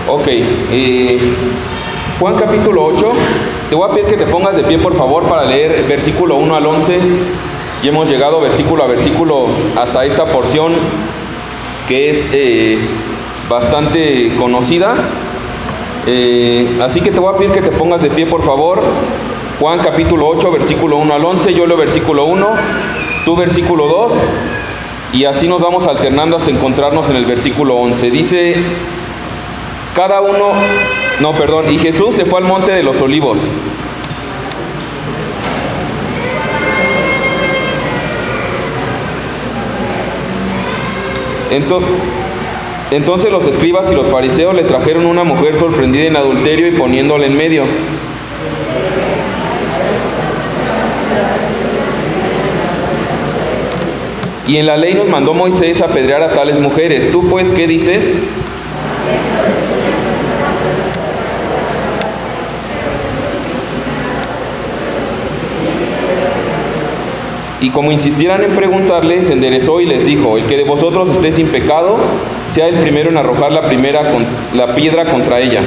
Ok, Juan capítulo 8, te voy a pedir que te pongas de pie por favor para leer versículo 1 al 11, y hemos llegado versículo a versículo hasta esta porción que es bastante conocida, así que te voy a pedir que te pongas de pie por favor. Juan capítulo 8, versículo 1 al 11, yo leo versículo 1, tú versículo 2, y así nos vamos alternando hasta encontrarnos en el versículo 11. Dice, y Jesús se fue al monte de los olivos. Entonces los escribas y los fariseos le trajeron una mujer sorprendida en adulterio y poniéndola en medio. Y en la ley nos mandó Moisés apedrear a tales mujeres. ¿Tú pues qué dices? Y como insistieran en preguntarle, se enderezó y les dijo: el que de vosotros esté sin pecado, sea el primero en arrojar la piedra contra ella.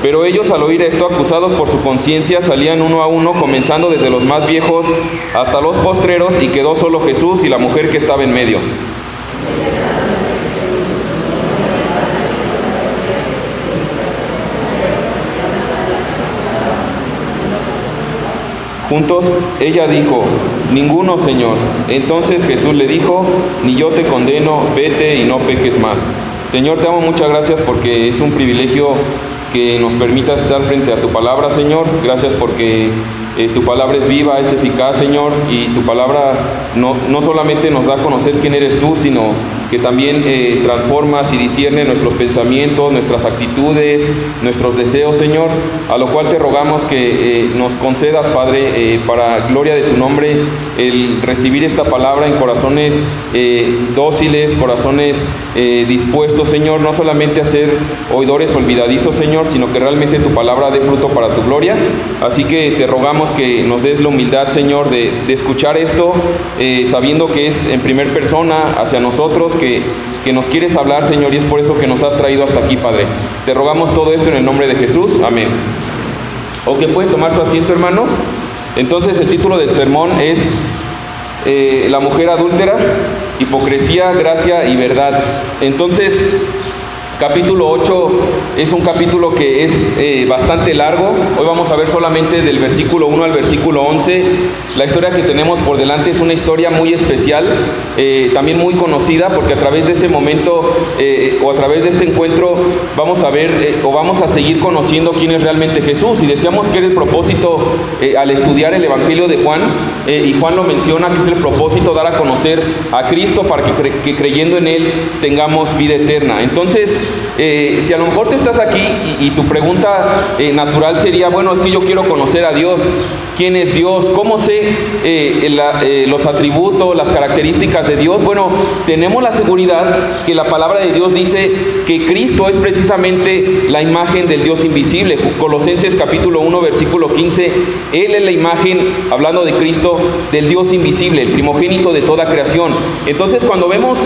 Pero ellos, al oír esto, acusados por su conciencia, salían uno a uno, comenzando desde los más viejos hasta los postreros, y quedó solo Jesús y la mujer que estaba en medio. Juntos, ella dijo: ninguno, Señor. Entonces Jesús le dijo: ni yo te condeno, vete y no peques más. Señor, te damos muchas gracias porque es un privilegio que nos permita estar frente a tu palabra, Señor. Gracias porque tu palabra es viva, es eficaz, Señor, y tu palabra no solamente nos da a conocer quién eres tú, sino que también transformas y disciernes nuestros pensamientos, nuestras actitudes, nuestros deseos, Señor, a lo cual te rogamos que nos concedas, Padre, para gloria de tu nombre, el recibir esta palabra en corazones dóciles, corazones dispuestos, Señor, no solamente a ser oidores olvidadizos, Señor, sino que realmente tu palabra dé fruto para tu gloria. Así que te rogamos que nos des la humildad, Señor, de escuchar esto, sabiendo que es en primer persona hacia nosotros, que nos quieres hablar, Señor, y es por eso que nos has traído hasta aquí, Padre. Te rogamos todo esto en el nombre de Jesús. Amén. Ok, ¿pueden tomar su asiento, hermanos? Entonces el título del sermón es La mujer adúltera, hipocresía, gracia y verdad. Entonces, capítulo 8 es un capítulo que es bastante largo. Hoy vamos a ver solamente del versículo 1 al versículo 11. La historia que tenemos por delante es una historia muy especial, también muy conocida, porque a través de ese momento o a través de este encuentro vamos a ver o vamos a seguir conociendo quién es realmente Jesús. Y decíamos que era el propósito al estudiar el Evangelio de Juan, y Juan lo menciona, que es el propósito dar a conocer a Cristo para que creyendo en Él tengamos vida eterna. Entonces, si a lo mejor tú estás aquí y tu pregunta natural sería: bueno, es que yo quiero conocer a Dios. ¿Quién es Dios? ¿Cómo sé los atributos, las características de Dios? Bueno, tenemos la seguridad que la palabra de Dios dice que Cristo es precisamente la imagen del Dios invisible. Colosenses capítulo 1, versículo 15, Él es la imagen, hablando de Cristo, del Dios invisible, el primogénito de toda creación. Entonces, cuando vemos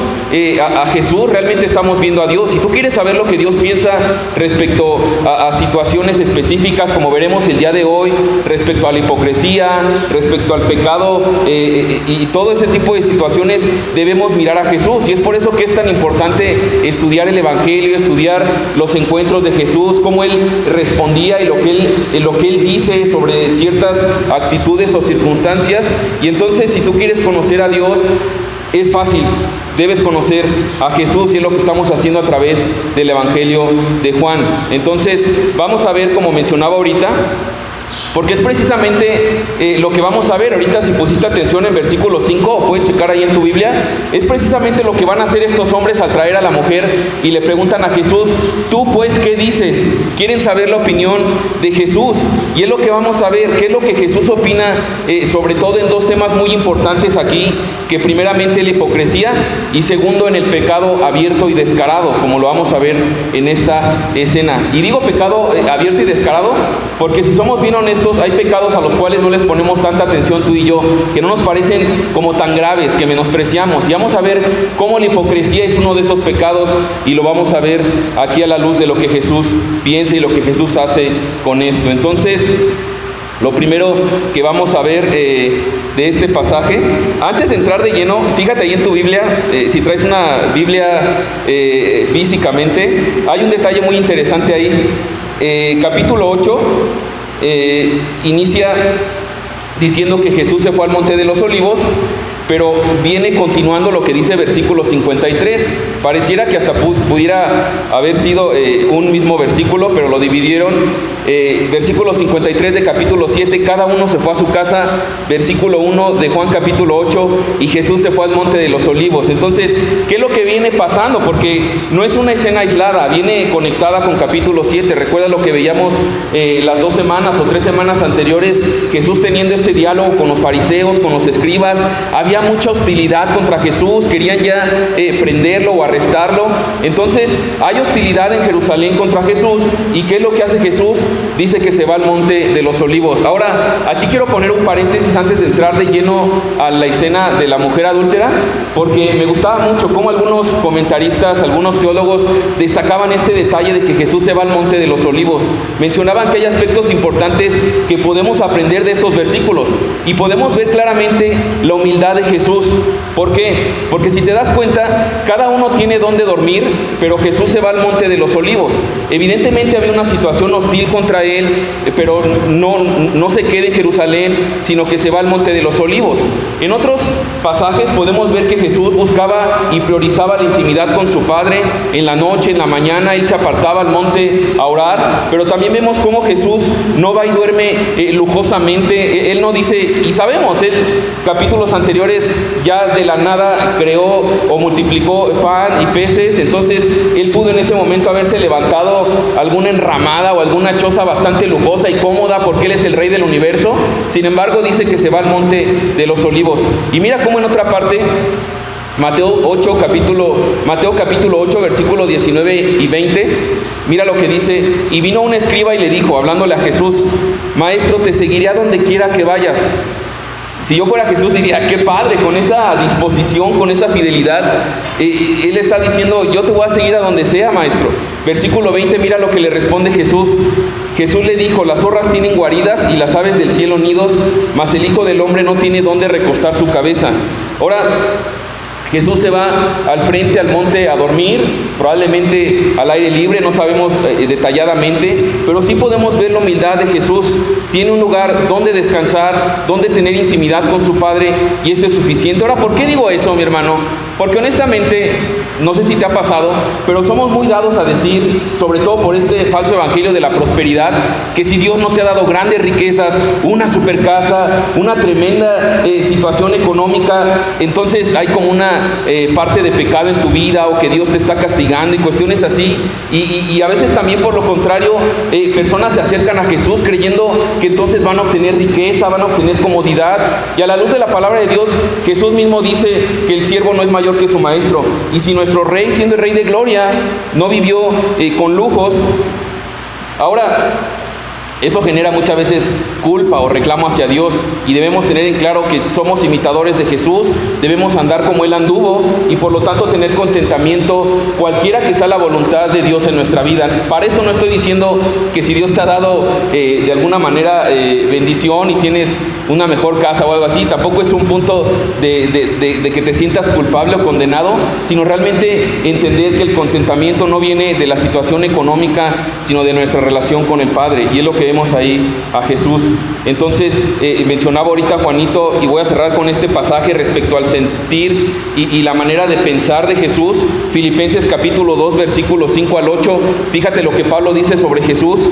a Jesús, realmente estamos viendo a Dios. Si tú quieres saber lo que Dios piensa respecto a situaciones específicas, como veremos el día de hoy, respecto a la hipocresía, respecto al pecado y todo ese tipo de situaciones, debemos mirar a Jesús. Y es por eso que es tan importante estudiar el Evangelio, estudiar los encuentros de Jesús, cómo Él respondía y lo que Él dice sobre ciertas actitudes o circunstancias. Y entonces, si tú quieres conocer a Dios, es fácil, debes conocer a Jesús, y es lo que estamos haciendo a través del Evangelio de Juan. Entonces, vamos a ver, como mencionaba ahorita, porque es precisamente lo que vamos a ver ahorita. Si pusiste atención en versículo 5, o puedes checar ahí en tu Biblia, es precisamente lo que van a hacer estos hombres al traer a la mujer y le preguntan a Jesús: tú pues, ¿qué dices? Quieren saber la opinión de Jesús, y es lo que vamos a ver, qué es lo que Jesús opina, sobre todo en dos temas muy importantes aquí, que primeramente la hipocresía, y segundo en el pecado abierto y descarado, como lo vamos a ver en esta escena. Y digo pecado abierto y descarado porque, si somos bien honestos, honestos, hay pecados a los cuales no les ponemos tanta atención tú y yo, que no nos parecen como tan graves, que menospreciamos. Y vamos a ver cómo la hipocresía es uno de esos pecados, y lo vamos a ver aquí a la luz de lo que Jesús piensa y lo que Jesús hace con esto. Entonces, lo primero que vamos a ver de este pasaje, antes de entrar de lleno, fíjate ahí en tu Biblia, si traes una Biblia físicamente, hay un detalle muy interesante ahí. Capítulo 8 inicia diciendo que Jesús se fue al Monte de los Olivos, pero viene continuando lo que dice versículo 53. Pareciera que hasta pudiera haber sido un mismo versículo, pero lo dividieron. Versículo 53 de capítulo 7, cada uno se fue a su casa. Versículo 1 de Juan capítulo 8, y Jesús se fue al Monte de los Olivos. Entonces, ¿qué es lo que viene pasando? Porque no es una escena aislada, viene conectada con capítulo 7. Recuerda lo que veíamos las 2 semanas o 3 semanas anteriores, Jesús teniendo este diálogo con los fariseos, con los escribas. Había mucha hostilidad contra Jesús, querían ya prenderlo o arrestarlo. Entonces hay hostilidad en Jerusalén contra Jesús. ¿Y qué es lo que hace Jesús? Dice que se va al Monte de los Olivos. Ahora, aquí quiero poner un paréntesis antes de entrar de lleno a la escena de la mujer adúltera, porque me gustaba mucho cómo algunos comentaristas, algunos teólogos destacaban este detalle de que Jesús se va al Monte de los Olivos. Mencionaban que hay aspectos importantes que podemos aprender de estos versículos, y podemos ver claramente la humildad de Jesús. ¿Por qué? Porque si te das cuenta, cada uno tiene dónde dormir, pero Jesús se va al Monte de los Olivos. Evidentemente había una situación hostil contra él, pero no se queda en Jerusalén, sino que se va al Monte de los Olivos. En otros pasajes podemos ver que Jesús buscaba y priorizaba la intimidad con su Padre. En la noche, en la mañana, él se apartaba al monte a orar. Pero también vemos cómo Jesús no va y duerme lujosamente. Él no dice, y sabemos, él capítulos anteriores ya de la nada creó o multiplicó pan y peces. Entonces él pudo en ese momento haberse levantado alguna enramada o alguna choza bastante lujosa y cómoda, porque él es el rey del universo. Sin embargo, dice que se va al Monte de los Olivos. Y mira cómo en otra parte, Mateo capítulo 8, versículo 19 y 20, mira lo que dice: y vino un escriba y le dijo, hablándole a Jesús: Maestro, te seguiré a donde quiera que vayas. Si yo fuera Jesús diría, qué padre, con esa disposición, con esa fidelidad. Él está diciendo, yo te voy a seguir a donde sea, maestro. Versículo 20, mira lo que le responde Jesús. Jesús le dijo, las zorras tienen guaridas y las aves del cielo nidos, mas el Hijo del Hombre no tiene dónde recostar su cabeza. Ahora, Jesús se va al frente al monte a dormir, probablemente al aire libre, no sabemos detalladamente, pero sí podemos ver la humildad de Jesús. Tiene un lugar donde descansar, donde tener intimidad con su Padre, y eso es suficiente. Ahora, ¿por qué digo eso, mi hermano? Porque honestamente, no sé si te ha pasado, pero somos muy dados a decir, sobre todo por este falso evangelio de la prosperidad, que si Dios no te ha dado grandes riquezas, una super casa, una tremenda situación económica, entonces hay como una parte de pecado en tu vida, o que Dios te está castigando y cuestiones así. Y a veces también por lo contrario, personas se acercan a Jesús creyendo que entonces van a obtener riqueza, van a obtener comodidad. Y a la luz de la palabra de Dios, Jesús mismo dice que el siervo no es mayor que su maestro. Y si nuestro rey, siendo el rey de gloria, no vivió con lujos, ahora eso genera muchas veces culpa o reclamo hacia Dios, y debemos tener en claro que somos imitadores de Jesús, debemos andar como Él anduvo, y por lo tanto tener contentamiento cualquiera que sea la voluntad de Dios en nuestra vida. Para esto no estoy diciendo que si Dios te ha dado de alguna manera bendición y tienes una mejor casa o algo así, tampoco es un punto de que te sientas culpable o condenado, sino realmente entender que el contentamiento no viene de la situación económica, sino de nuestra relación con el Padre, y es lo que vemos ahí a Jesús. Entonces mencionaba ahorita Juanito, y voy a cerrar con este pasaje respecto al sentir y la manera de pensar de Jesús. Filipenses capítulo 2, versículos 5 al 8, fíjate lo que Pablo dice sobre Jesús.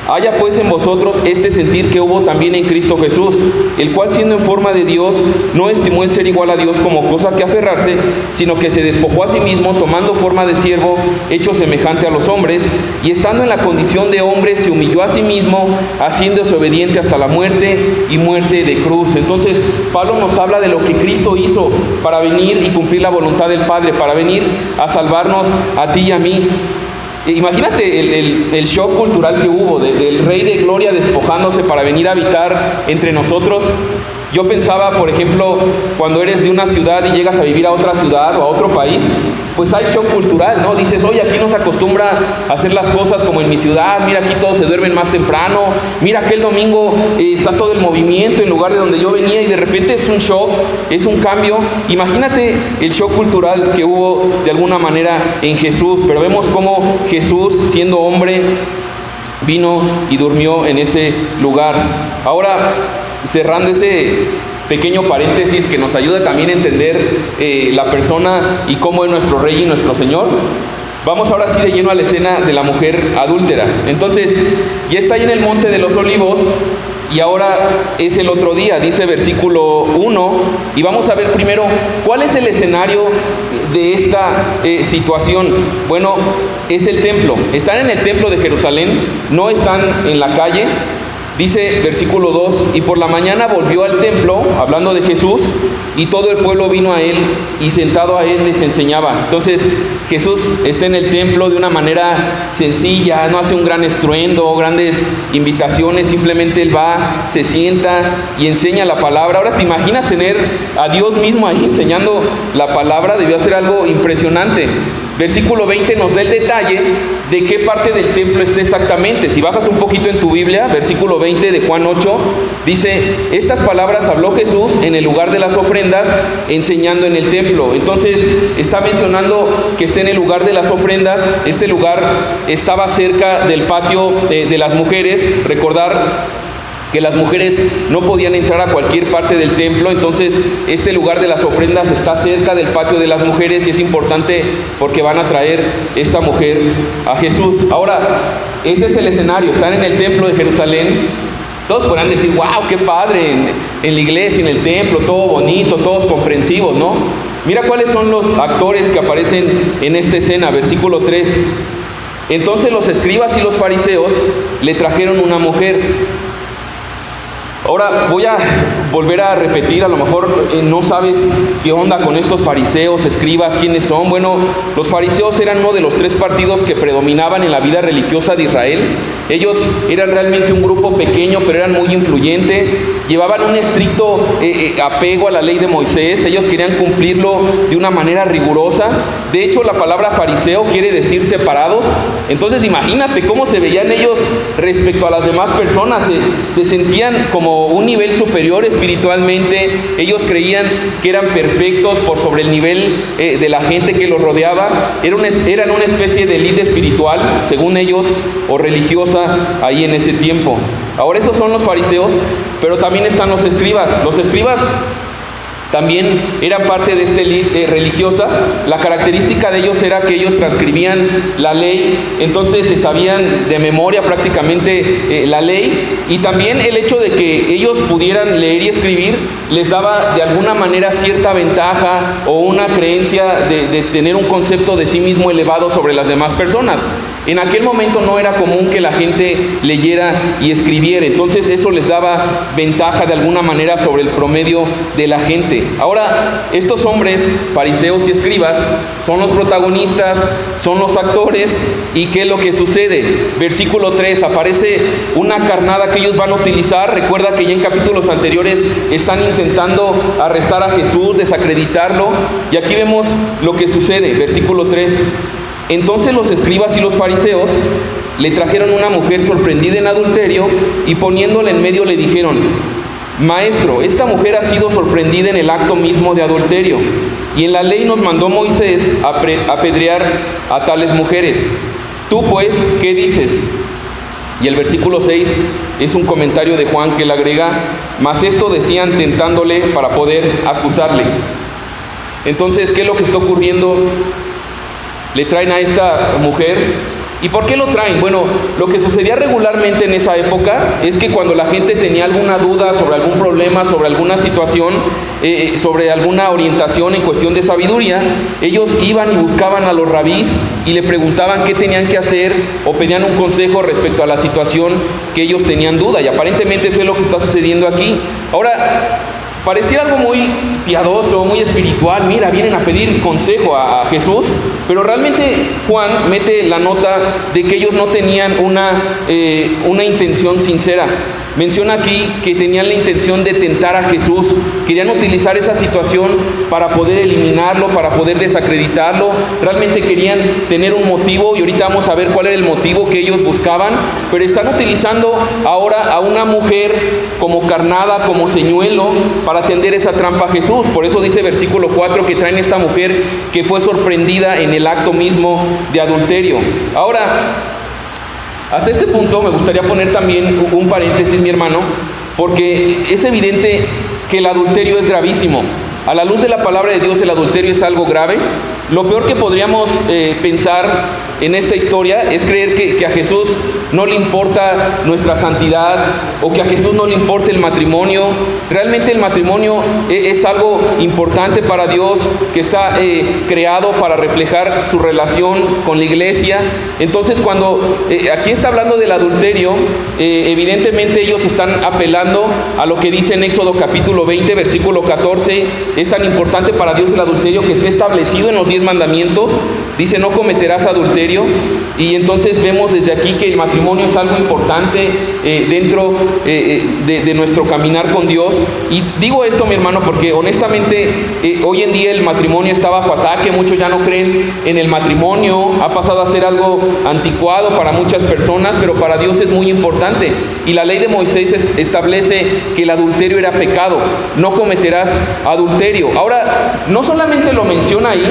Haya pues en vosotros este sentir que hubo también en Cristo Jesús, el cual siendo en forma de Dios, no estimó el ser igual a Dios como cosa que aferrarse, sino que se despojó a sí mismo, tomando forma de siervo, hecho semejante a los hombres, y estando en la condición de hombre, se humilló a sí mismo, haciéndose obediente hasta la muerte, y muerte de cruz. Entonces, Pablo nos habla de lo que Cristo hizo para venir y cumplir la voluntad del Padre, para venir a salvarnos a ti y a mí. Imagínate el shock cultural que hubo del Rey de Gloria despojándose para venir a habitar entre nosotros. Yo pensaba, por ejemplo, cuando eres de una ciudad y llegas a vivir a otra ciudad o a otro país, pues hay shock cultural, ¿no? Dices, oye, aquí no se acostumbra a hacer las cosas como en mi ciudad, mira, aquí todos se duermen más temprano, mira, aquel domingo está todo el movimiento en lugar de donde yo venía, y de repente es un shock, es un cambio. Imagínate el shock cultural que hubo de alguna manera en Jesús, pero vemos cómo Jesús, siendo hombre, vino y durmió en ese lugar. Ahora, cerrando ese pequeño paréntesis que nos ayuda también a entender la persona y cómo es nuestro Rey y nuestro Señor, vamos ahora sí de lleno a la escena de la mujer adúltera. Entonces, ya está ahí en el Monte de los Olivos, y ahora es el otro día, dice versículo 1, y vamos a ver primero cuál es el escenario de esta situación. Bueno, es el templo. Están en el templo de Jerusalén, no están en la calle. Dice versículo 2, y por la mañana volvió al templo, hablando de Jesús, y todo el pueblo vino a él, y sentado a él les enseñaba. Entonces Jesús está en el templo de una manera sencilla, no hace un gran estruendo, grandes invitaciones, simplemente él va, se sienta y enseña la palabra. Ahora te imaginas tener a Dios mismo ahí enseñando la palabra, debió ser algo impresionante. Versículo 20 nos da el detalle de qué parte del templo está exactamente. Si bajas un poquito en tu Biblia, versículo 20 de Juan 8, dice, estas palabras habló Jesús en el lugar de las ofrendas, enseñando en el templo. Entonces está mencionando que está en el lugar de las ofrendas. Este lugar estaba cerca del patio de las mujeres. Recordar que las mujeres no podían entrar a cualquier parte del templo, entonces este lugar de las ofrendas está cerca del patio de las mujeres, y es importante porque van a traer esta mujer a Jesús. Ahora, este es el escenario, están en el templo de Jerusalén. Todos podrán decir, wow, qué padre, en la iglesia, en el templo, todo bonito, todos comprensivos, ¿no? Mira cuáles son los actores que aparecen en esta escena, versículo 3. Entonces los escribas y los fariseos le trajeron una mujer. Ahora voy a volver a repetir, a lo mejor no sabes qué onda con estos fariseos, escribas, quiénes son. Bueno, los fariseos eran uno de los 3 partidos que predominaban en la vida religiosa de Israel. Ellos eran realmente un grupo pequeño, pero eran muy influyentes. Llevaban un estricto apego a la ley de Moisés. Ellos querían cumplirlo de una manera rigurosa. De hecho, la palabra fariseo quiere decir separados. Entonces imagínate cómo se veían ellos respecto a las demás personas. Se sentían como un nivel superior espiritualmente. Ellos creían que eran perfectos por sobre el nivel de la gente que los rodeaba. Eran una especie de élite espiritual, según ellos, o religiosa ahí en ese tiempo. Ahora esos son los fariseos, pero también están los escribas. Los escribas también eran parte de esta élite religiosa. La característica de ellos era que ellos transcribían la ley, entonces se sabían de memoria prácticamente la ley, y también el hecho de que ellos pudieran leer y escribir les daba de alguna manera cierta ventaja o una creencia de tener un concepto de sí mismo elevado sobre las demás personas. En aquel momento no era común que la gente leyera y escribiera, entonces eso les daba ventaja de alguna manera sobre el promedio de la gente. Ahora, estos hombres, fariseos y escribas, son los protagonistas, son los actores. ¿Y qué es lo que sucede? Versículo 3, aparece una carnada que ellos van a utilizar. Recuerda que ya en capítulos anteriores están intentando arrestar a Jesús, desacreditarlo, y aquí vemos lo que sucede. Versículo 3. Entonces los escribas y los fariseos le trajeron una mujer sorprendida en adulterio, y poniéndola en medio le dijeron, Maestro, esta mujer ha sido sorprendida en el acto mismo de adulterio, y en la ley nos mandó Moisés apedrear a tales mujeres. Tú pues, ¿qué dices? Y el versículo 6 es un comentario de Juan que le agrega, mas esto decían tentándole para poder acusarle. Entonces, ¿qué es lo que está ocurriendo? Le traen a esta mujer. ¿Y por qué lo traen? Bueno, lo que sucedía regularmente en esa época es que cuando la gente tenía alguna duda sobre algún problema, sobre alguna situación, sobre alguna orientación en cuestión de sabiduría, ellos iban y buscaban a los rabís y le preguntaban qué tenían que hacer, o pedían un consejo respecto a la situación que ellos tenían duda, y aparentemente eso es lo que está sucediendo aquí. Ahora, Pareciera algo muy piadoso, muy espiritual. Mira, vienen a pedir consejo a Jesús, pero realmente Juan mete la nota de que ellos no tenían una intención sincera. Menciona aquí que tenían la intención de tentar a Jesús, querían utilizar esa situación para poder eliminarlo, para poder desacreditarlo. Realmente querían tener un motivo, y ahorita vamos a ver cuál era el motivo que ellos buscaban, pero están utilizando ahora a una mujer como carnada, como señuelo, para tender esa trampa a Jesús. Por eso dice versículo 4 que traen esta mujer que fue sorprendida en el acto mismo de adulterio. Ahora, hasta este punto me gustaría poner también un paréntesis, mi hermano, porque es evidente que el adulterio es gravísimo. A la luz de la palabra de Dios, el adulterio es algo grave. Lo peor que podríamos pensar en esta historia es creer que a Jesús no le importa nuestra santidad, o que a Jesús no le importa el matrimonio. Realmente el matrimonio es algo importante para Dios, que está creado para reflejar su relación con la iglesia. Entonces, cuando aquí está hablando del adulterio, evidentemente ellos están apelando a lo que dice en Éxodo capítulo 20, versículo 14. Es tan importante para Dios el adulterio que esté establecido en los 10 mandamientos. Dice: no cometerás adulterio. Y entonces vemos desde aquí que el matrimonio es algo importante dentro de nuestro caminar con Dios. Y digo esto, mi hermano, porque honestamente hoy en día el matrimonio está bajo ataque. Muchos ya no creen en el matrimonio, ha pasado a ser algo anticuado para muchas personas, pero para Dios es muy importante. Y la ley de Moisés establece que el adulterio era pecado. No cometerás adulterio. Ahora, no solamente lo menciona ahí,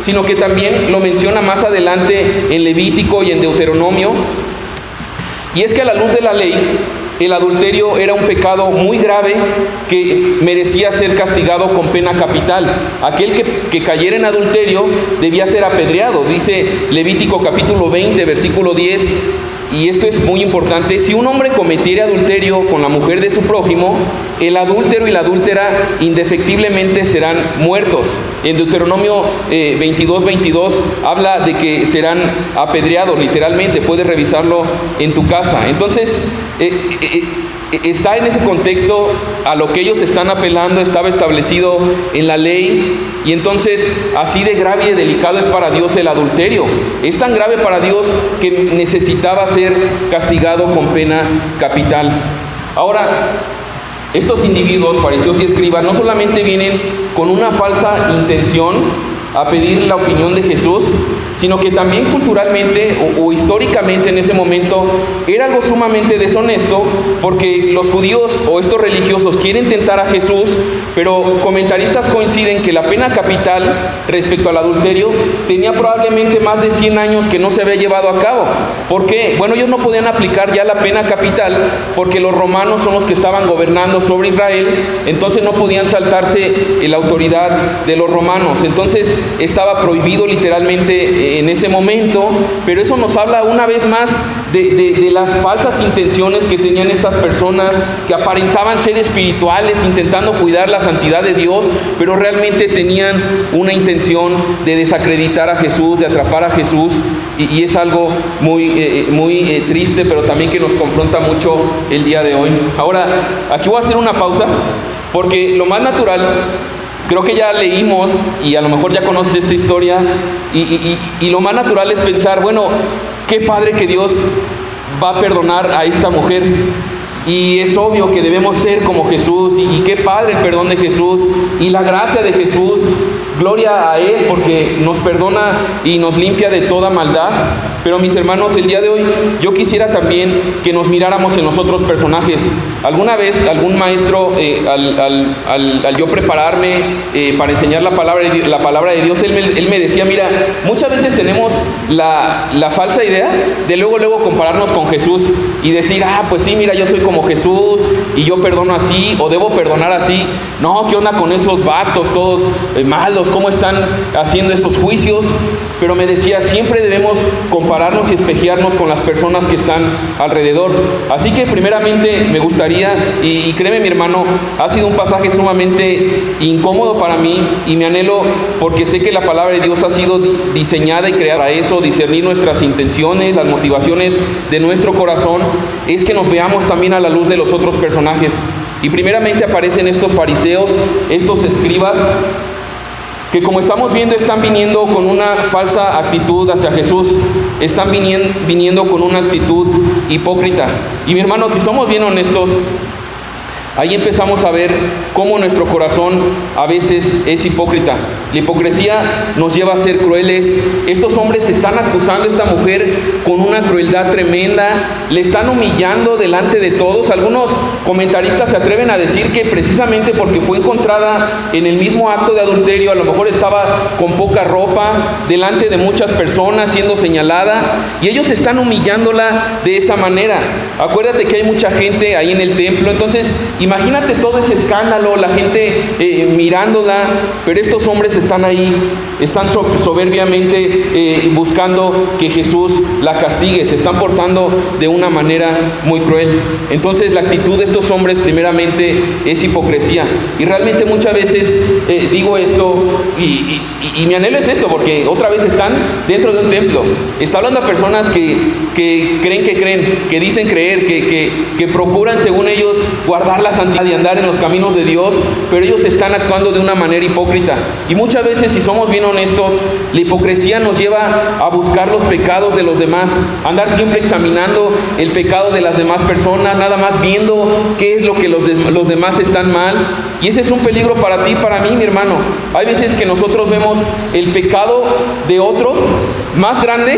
sino que también lo menciona más adelante en Levítico y en Deuteronomio. Y es que a la luz de la ley, el adulterio era un pecado muy grave que merecía ser castigado con pena capital. Aquel que cayera en adulterio debía ser apedreado. Dice Levítico capítulo 20, versículo 10, y esto es muy importante: si un hombre cometiera adulterio con la mujer de su prójimo, el adúltero y la adúltera indefectiblemente serán muertos. En Deuteronomio 22 habla de que serán apedreados, literalmente. Puedes revisarlo en tu casa. Entonces, está en ese contexto a lo que ellos están apelando, estaba establecido en la ley. Y entonces, así de grave y delicado es para Dios el adulterio. Es tan grave para Dios que necesitaba ser castigado con pena capital. Ahora, estos individuos, fariseos y escribas, no solamente vienen con una falsa intención a pedir la opinión de Jesús, sino que también culturalmente o históricamente en ese momento era algo sumamente deshonesto, porque los judíos o estos religiosos quieren tentar a Jesús, pero comentaristas coinciden que la pena capital respecto al adulterio tenía probablemente más de 100 años que no se había llevado a cabo. ¿Por qué? Bueno, ellos no podían aplicar ya la pena capital porque los romanos son los que estaban gobernando sobre Israel, entonces no podían saltarse la autoridad de los romanos. Entonces estaba prohibido literalmente en ese momento, pero eso nos habla una vez más de las falsas intenciones que tenían estas personas, que aparentaban ser espirituales, intentando cuidar la santidad de Dios, pero realmente tenían una intención de desacreditar a Jesús, de atrapar a Jesús, y es algo muy triste, pero también que nos confronta mucho el día de hoy. Ahora, aquí voy a hacer una pausa, porque lo más natural, creo que ya leímos y a lo mejor ya conoces esta historia, y lo más natural es pensar, bueno, qué padre que Dios va a perdonar a esta mujer. Y es obvio que debemos ser como Jesús, y qué padre el perdón de Jesús y la gracia de Jesús. Gloria a Él, porque nos perdona y nos limpia de toda maldad. Pero mis hermanos, el día de hoy yo quisiera también que nos miráramos en los otros personajes. Alguna vez algún maestro, al yo prepararme para enseñar la palabra de Dios, él me decía: mira, muchas veces tenemos la falsa idea de luego compararnos con Jesús y decir: pues sí, mira, yo soy como Jesús y yo perdono así, o debo perdonar así. No, ¿qué onda con esos vatos todos malos? ¿Cómo están haciendo esos juicios? Pero me decía, siempre debemos compararnos y espejearnos con las personas que están alrededor. Así que primeramente me gustaría, y créeme mi hermano, ha sido un pasaje sumamente incómodo para mí, y me anhelo, porque sé que la palabra de Dios ha sido diseñada y creada para eso, discernir nuestras intenciones, las motivaciones de nuestro corazón, es que nos veamos también a la luz de los otros personajes. Y primeramente aparecen estos fariseos, estos escribas, que como estamos viendo están viniendo con una falsa actitud hacia Jesús, están viniendo con una actitud hipócrita. Y mi hermano, si somos bien honestos, ahí empezamos a ver cómo nuestro corazón a veces es hipócrita. La hipocresía nos lleva a ser crueles. Estos hombres están acusando a esta mujer con una crueldad tremenda, le están humillando delante de todos. Algunos comentaristas se atreven a decir que precisamente porque fue encontrada en el mismo acto de adulterio, a lo mejor estaba con poca ropa, delante de muchas personas siendo señalada, y ellos están humillándola de esa manera. Acuérdate que hay mucha gente ahí en el templo, entonces imagínate todo ese escándalo, la gente mirándola, pero estos hombres están ahí, están soberbiamente buscando que Jesús la castigue, se están portando de una manera muy cruel. Entonces la actitud de estos hombres primeramente es hipocresía. Y realmente muchas veces digo esto y mi anhelo es esto, porque otra vez están dentro de un templo. Está hablando a personas que creen, que dicen creer, que procuran según ellos guardar la santidad y andar en los caminos de Dios, pero ellos están actuando de una manera hipócrita. Y muchas veces, si somos bien honestos, la hipocresía nos lleva a buscar los pecados de los demás, andar siempre examinando el pecado de las demás personas, nada más viendo qué es lo que los demás están mal. Y ese es un peligro para ti y para mí, mi hermano. Hay veces que nosotros vemos el pecado de otros más grande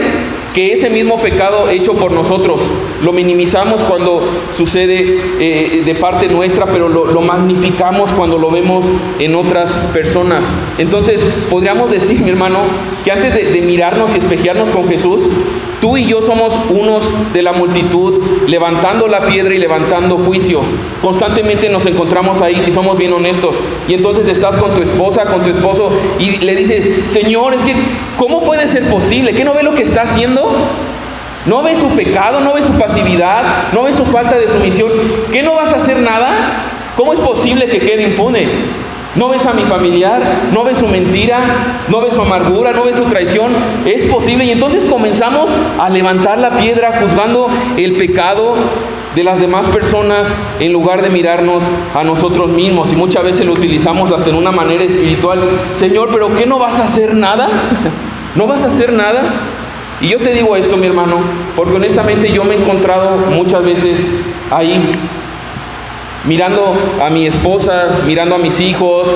que ese mismo pecado hecho por nosotros. Lo minimizamos cuando sucede de parte nuestra, pero lo magnificamos cuando lo vemos en otras personas. Entonces, podríamos decir, mi hermano, que antes de mirarnos y espejearnos con Jesús, tú y yo somos unos de la multitud, levantando la piedra y levantando juicio. Constantemente nos encontramos ahí, si somos bien honestos. Y entonces estás con tu esposa, con tu esposo, y le dices: Señor, es que, ¿cómo puede ser posible? ¿Qué no ve lo que está haciendo? ¿No ves su pecado? ¿No ves su pasividad? ¿No ves su falta de sumisión? ¿Qué no vas a hacer nada? ¿Cómo es posible que quede impune? ¿No ves a mi familiar? ¿No ves su mentira? ¿No ves su amargura? ¿No ves su traición? Es posible. Y entonces comenzamos a levantar la piedra juzgando el pecado de las demás personas en lugar de mirarnos a nosotros mismos. Y muchas veces lo utilizamos hasta en una manera espiritual. Señor, ¿pero qué no vas a hacer nada? ¿No vas a hacer nada? Y yo te digo esto, mi hermano, porque honestamente yo me he encontrado muchas veces ahí, mirando a mi esposa, mirando a mis hijos,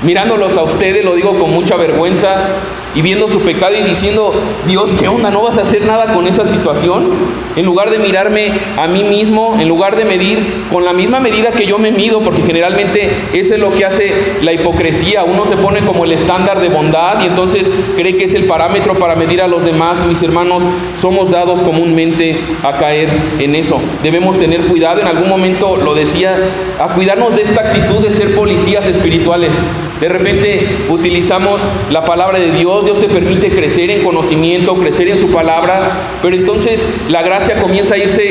mirándolos a ustedes, lo digo con mucha vergüenza, y viendo su pecado y diciendo: Dios, ¿qué onda? ¿No vas a hacer nada con esa situación? En lugar de mirarme a mí mismo, en lugar de medir con la misma medida que yo me mido, porque generalmente eso es lo que hace la hipocresía. Uno se pone como el estándar de bondad y entonces cree que es el parámetro para medir a los demás. Mis hermanos, somos dados comúnmente a caer en eso. Debemos tener cuidado, en algún momento lo decía, a cuidarnos de esta actitud de ser policías espirituales. De repente utilizamos la palabra de Dios, Dios te permite crecer en conocimiento, crecer en su palabra, pero entonces la gracia comienza a irse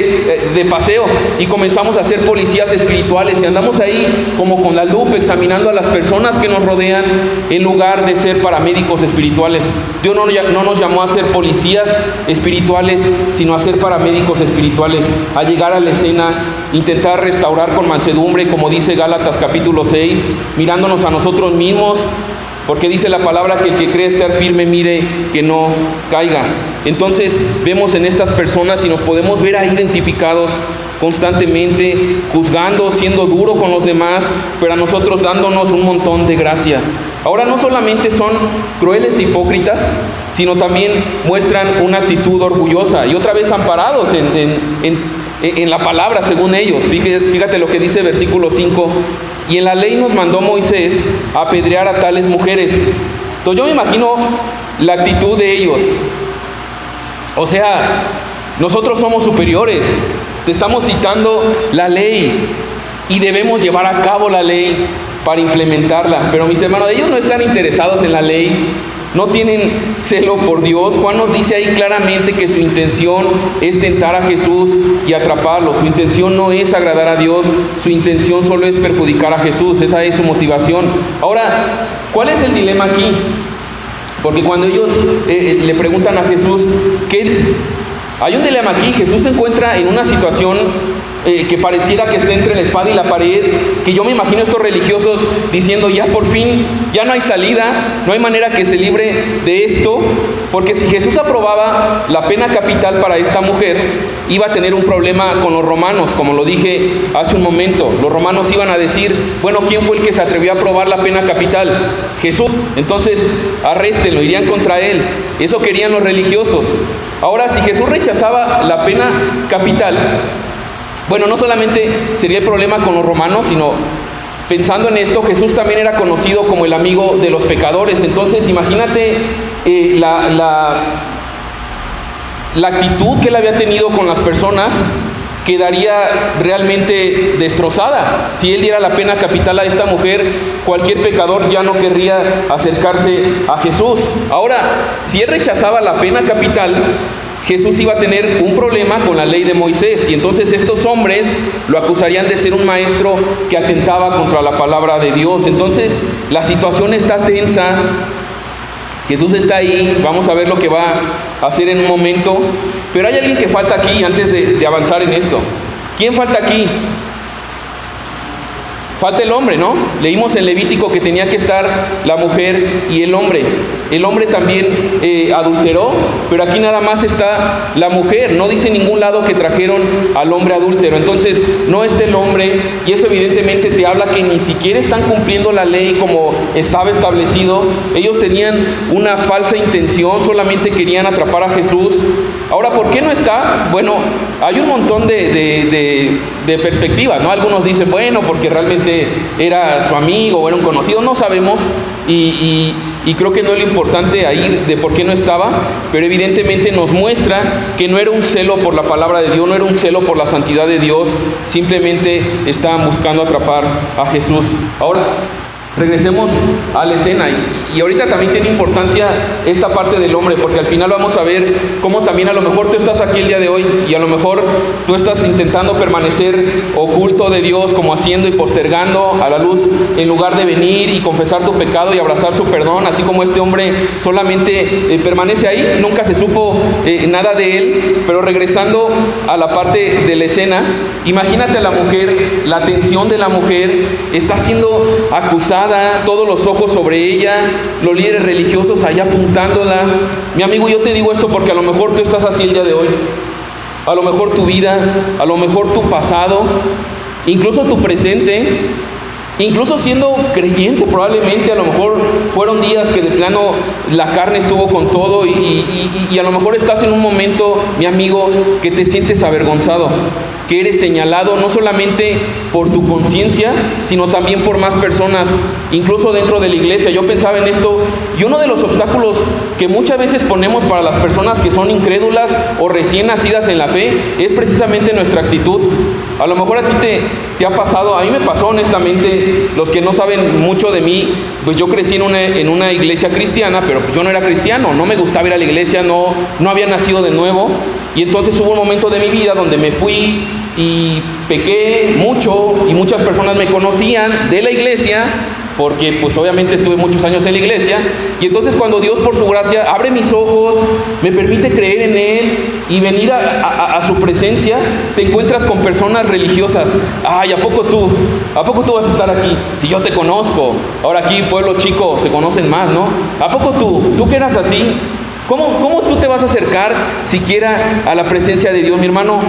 de paseo y comenzamos a ser policías espirituales y andamos ahí como con la lupa examinando a las personas que nos rodean en lugar de ser paramédicos espirituales. Dios no nos llamó a ser policías espirituales, sino a ser paramédicos espirituales, a llegar a la escena, intentar restaurar con mansedumbre, como dice Gálatas capítulo 6, mirándonos a nosotros mismos, porque dice la palabra que el que cree estar firme mire que no caiga. Entonces vemos en estas personas y nos podemos ver ahí identificados constantemente, juzgando, siendo duro con los demás, pero a nosotros dándonos un montón de gracia. Ahora no solamente son crueles e hipócritas, sino también muestran una actitud orgullosa y otra vez amparados en la palabra según ellos. Fíjate lo que dice versículo 5. Y en la ley nos mandó Moisés a apedrear a tales mujeres. Entonces yo me imagino la actitud de ellos. O sea, nosotros somos superiores. Te estamos citando la ley y debemos llevar a cabo la ley para implementarla. Pero mis hermanos, ellos no están interesados en la ley. No tienen celo por Dios. Juan nos dice ahí claramente que su intención es tentar a Jesús y atraparlo. Su intención no es agradar a Dios, su intención solo es perjudicar a Jesús. Esa es su motivación. Ahora, ¿cuál es el dilema aquí? Porque cuando ellos le preguntan a Jesús, ¿qué es? Hay un dilema aquí. Jesús se encuentra en una situación que pareciera que está entre la espada y la pared, que yo me imagino a estos religiosos diciendo, ya por fin, ya no hay salida, no hay manera que se libre de esto, porque si Jesús aprobaba la pena capital para esta mujer, iba a tener un problema con los romanos, como lo dije hace un momento. Los romanos iban a decir, bueno, ¿quién fue el que se atrevió a aprobar la pena capital? Jesús. Entonces, arréstenlo, irían contra él. Eso querían los religiosos. Ahora, si Jesús rechazaba la pena capital, bueno, no solamente sería el problema con los romanos, sino pensando en esto, Jesús también era conocido como el amigo de los pecadores. Entonces, imagínate la actitud que él había tenido con las personas, quedaría realmente destrozada. Si él diera la pena capital a esta mujer, cualquier pecador ya no querría acercarse a Jesús. Ahora, si él rechazaba la pena capital, Jesús iba a tener un problema con la ley de Moisés, y entonces estos hombres lo acusarían de ser un maestro que atentaba contra la palabra de Dios. Entonces la situación está tensa. Jesús está ahí, vamos a ver lo que va a hacer en un momento, pero hay alguien que falta aquí antes de avanzar en esto. ¿Quién falta aquí? Falta el hombre, ¿no? Leímos en Levítico que tenía que estar la mujer y el hombre. El hombre también adulteró, pero aquí nada más está la mujer. No dice en ningún lado que trajeron al hombre adúltero. Entonces no está el hombre, y eso evidentemente te habla que ni siquiera están cumpliendo la ley como estaba establecido. Ellos tenían una falsa intención, solamente querían atrapar a Jesús. Ahora, ¿por qué no está? Bueno, hay un montón de perspectivas, ¿no? Algunos dicen, bueno, porque realmente era su amigo o era un conocido, no sabemos, y creo que no es lo importante ahí de por qué no estaba, pero evidentemente nos muestra que no era un celo por la palabra de Dios, no era un celo por la santidad de Dios, simplemente estaban buscando atrapar a Jesús. Ahora, regresemos a la escena, y ahorita también tiene importancia esta parte del hombre, porque al final vamos a ver cómo también a lo mejor tú estás aquí el día de hoy, y a lo mejor tú estás intentando permanecer oculto de Dios, como haciendo y postergando a la luz, en lugar de venir y confesar tu pecado y abrazar su perdón, así como este hombre solamente permanece ahí, nunca se supo nada de él. Pero regresando a la parte de la escena, imagínate a la mujer, la atención de la mujer, está siendo acusada, todos los ojos sobre ella, los líderes religiosos allá apuntándola. Mi amigo, yo te digo esto porque a lo mejor tú estás así el día de hoy. A lo mejor tu vida, a lo mejor tu pasado, incluso tu presente, incluso siendo creyente probablemente, a lo mejor fueron días que de plano la carne estuvo con todo, y a lo mejor estás en un momento, mi amigo, que te sientes avergonzado, que eres señalado no solamente por tu conciencia, sino también por más personas, incluso dentro de la iglesia. Yo pensaba en esto, y uno de los obstáculos que muchas veces ponemos para las personas que son incrédulas o recién nacidas en la fe es precisamente nuestra actitud. A lo mejor a ti te ha pasado, a mí me pasó honestamente. Los que no saben mucho de mí, pues yo crecí en una iglesia cristiana, pero pues yo no era cristiano, no me gustaba ir a la iglesia, no había nacido de nuevo. Y entonces hubo un momento de mi vida donde me fui y pequé mucho, y muchas personas me conocían de la iglesia, porque pues obviamente estuve muchos años en la iglesia. Y entonces cuando Dios por su gracia abre mis ojos, me permite creer en Él y venir a su presencia, te encuentras con personas religiosas. Ay, ¿a poco tú vas a estar aquí? Si yo te conozco. Ahora aquí, pueblo chico, se conocen más, ¿no? ¿A poco tú que eras así? ¿Cómo tú te vas a acercar siquiera a la presencia de Dios? Mi hermano,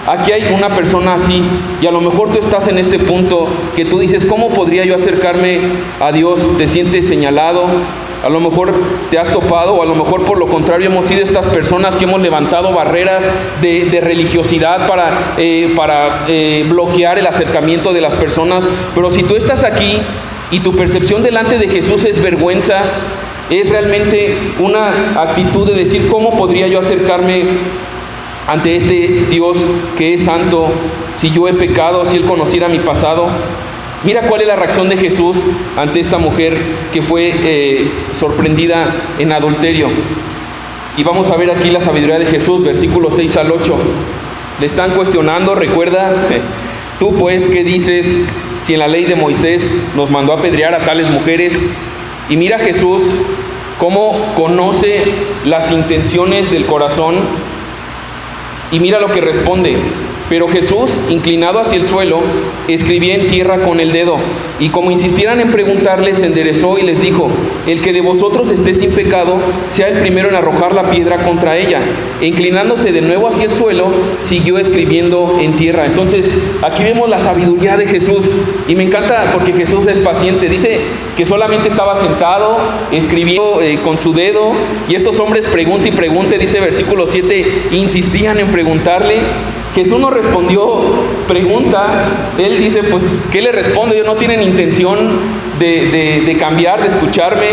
aquí hay una persona así, y a lo mejor tú estás en este punto que tú dices, ¿cómo podría yo acercarme a Dios? Te sientes señalado, a lo mejor te has topado, o a lo mejor por lo contrario hemos sido estas personas que hemos levantado barreras de religiosidad para bloquear el acercamiento de las personas. Pero si tú estás aquí y tu percepción delante de Jesús es vergüenza, es realmente una actitud de decir, ¿cómo podría yo acercarme ante este Dios que es santo si yo he pecado, si Él conociera mi pasado? Mira cuál es la reacción de Jesús ante esta mujer que fue sorprendida en adulterio. Y vamos a ver aquí la sabiduría de Jesús, versículos 6 al 8. Le están cuestionando, recuerda, tú pues, ¿qué dices? Si en la ley de Moisés nos mandó apedrear a tales mujeres. Y mira Jesús cómo conoce las intenciones del corazón, y mira lo que responde. Pero Jesús, inclinado hacia el suelo, escribía en tierra con el dedo. Y como insistieran en preguntarle, se enderezó y les dijo: el que de vosotros esté sin pecado, sea el primero en arrojar la piedra contra ella. E inclinándose de nuevo hacia el suelo, siguió escribiendo en tierra. Entonces, aquí vemos la sabiduría de Jesús. Y me encanta porque Jesús es paciente. Dice que solamente estaba sentado, escribiendo con su dedo. Y estos hombres pregunta y pregunta, dice versículo 7, insistían en preguntarle. Jesús no respondió, pregunta. Él dice, pues, ¿qué le respondo? Ellos no tienen intención de cambiar, de escucharme.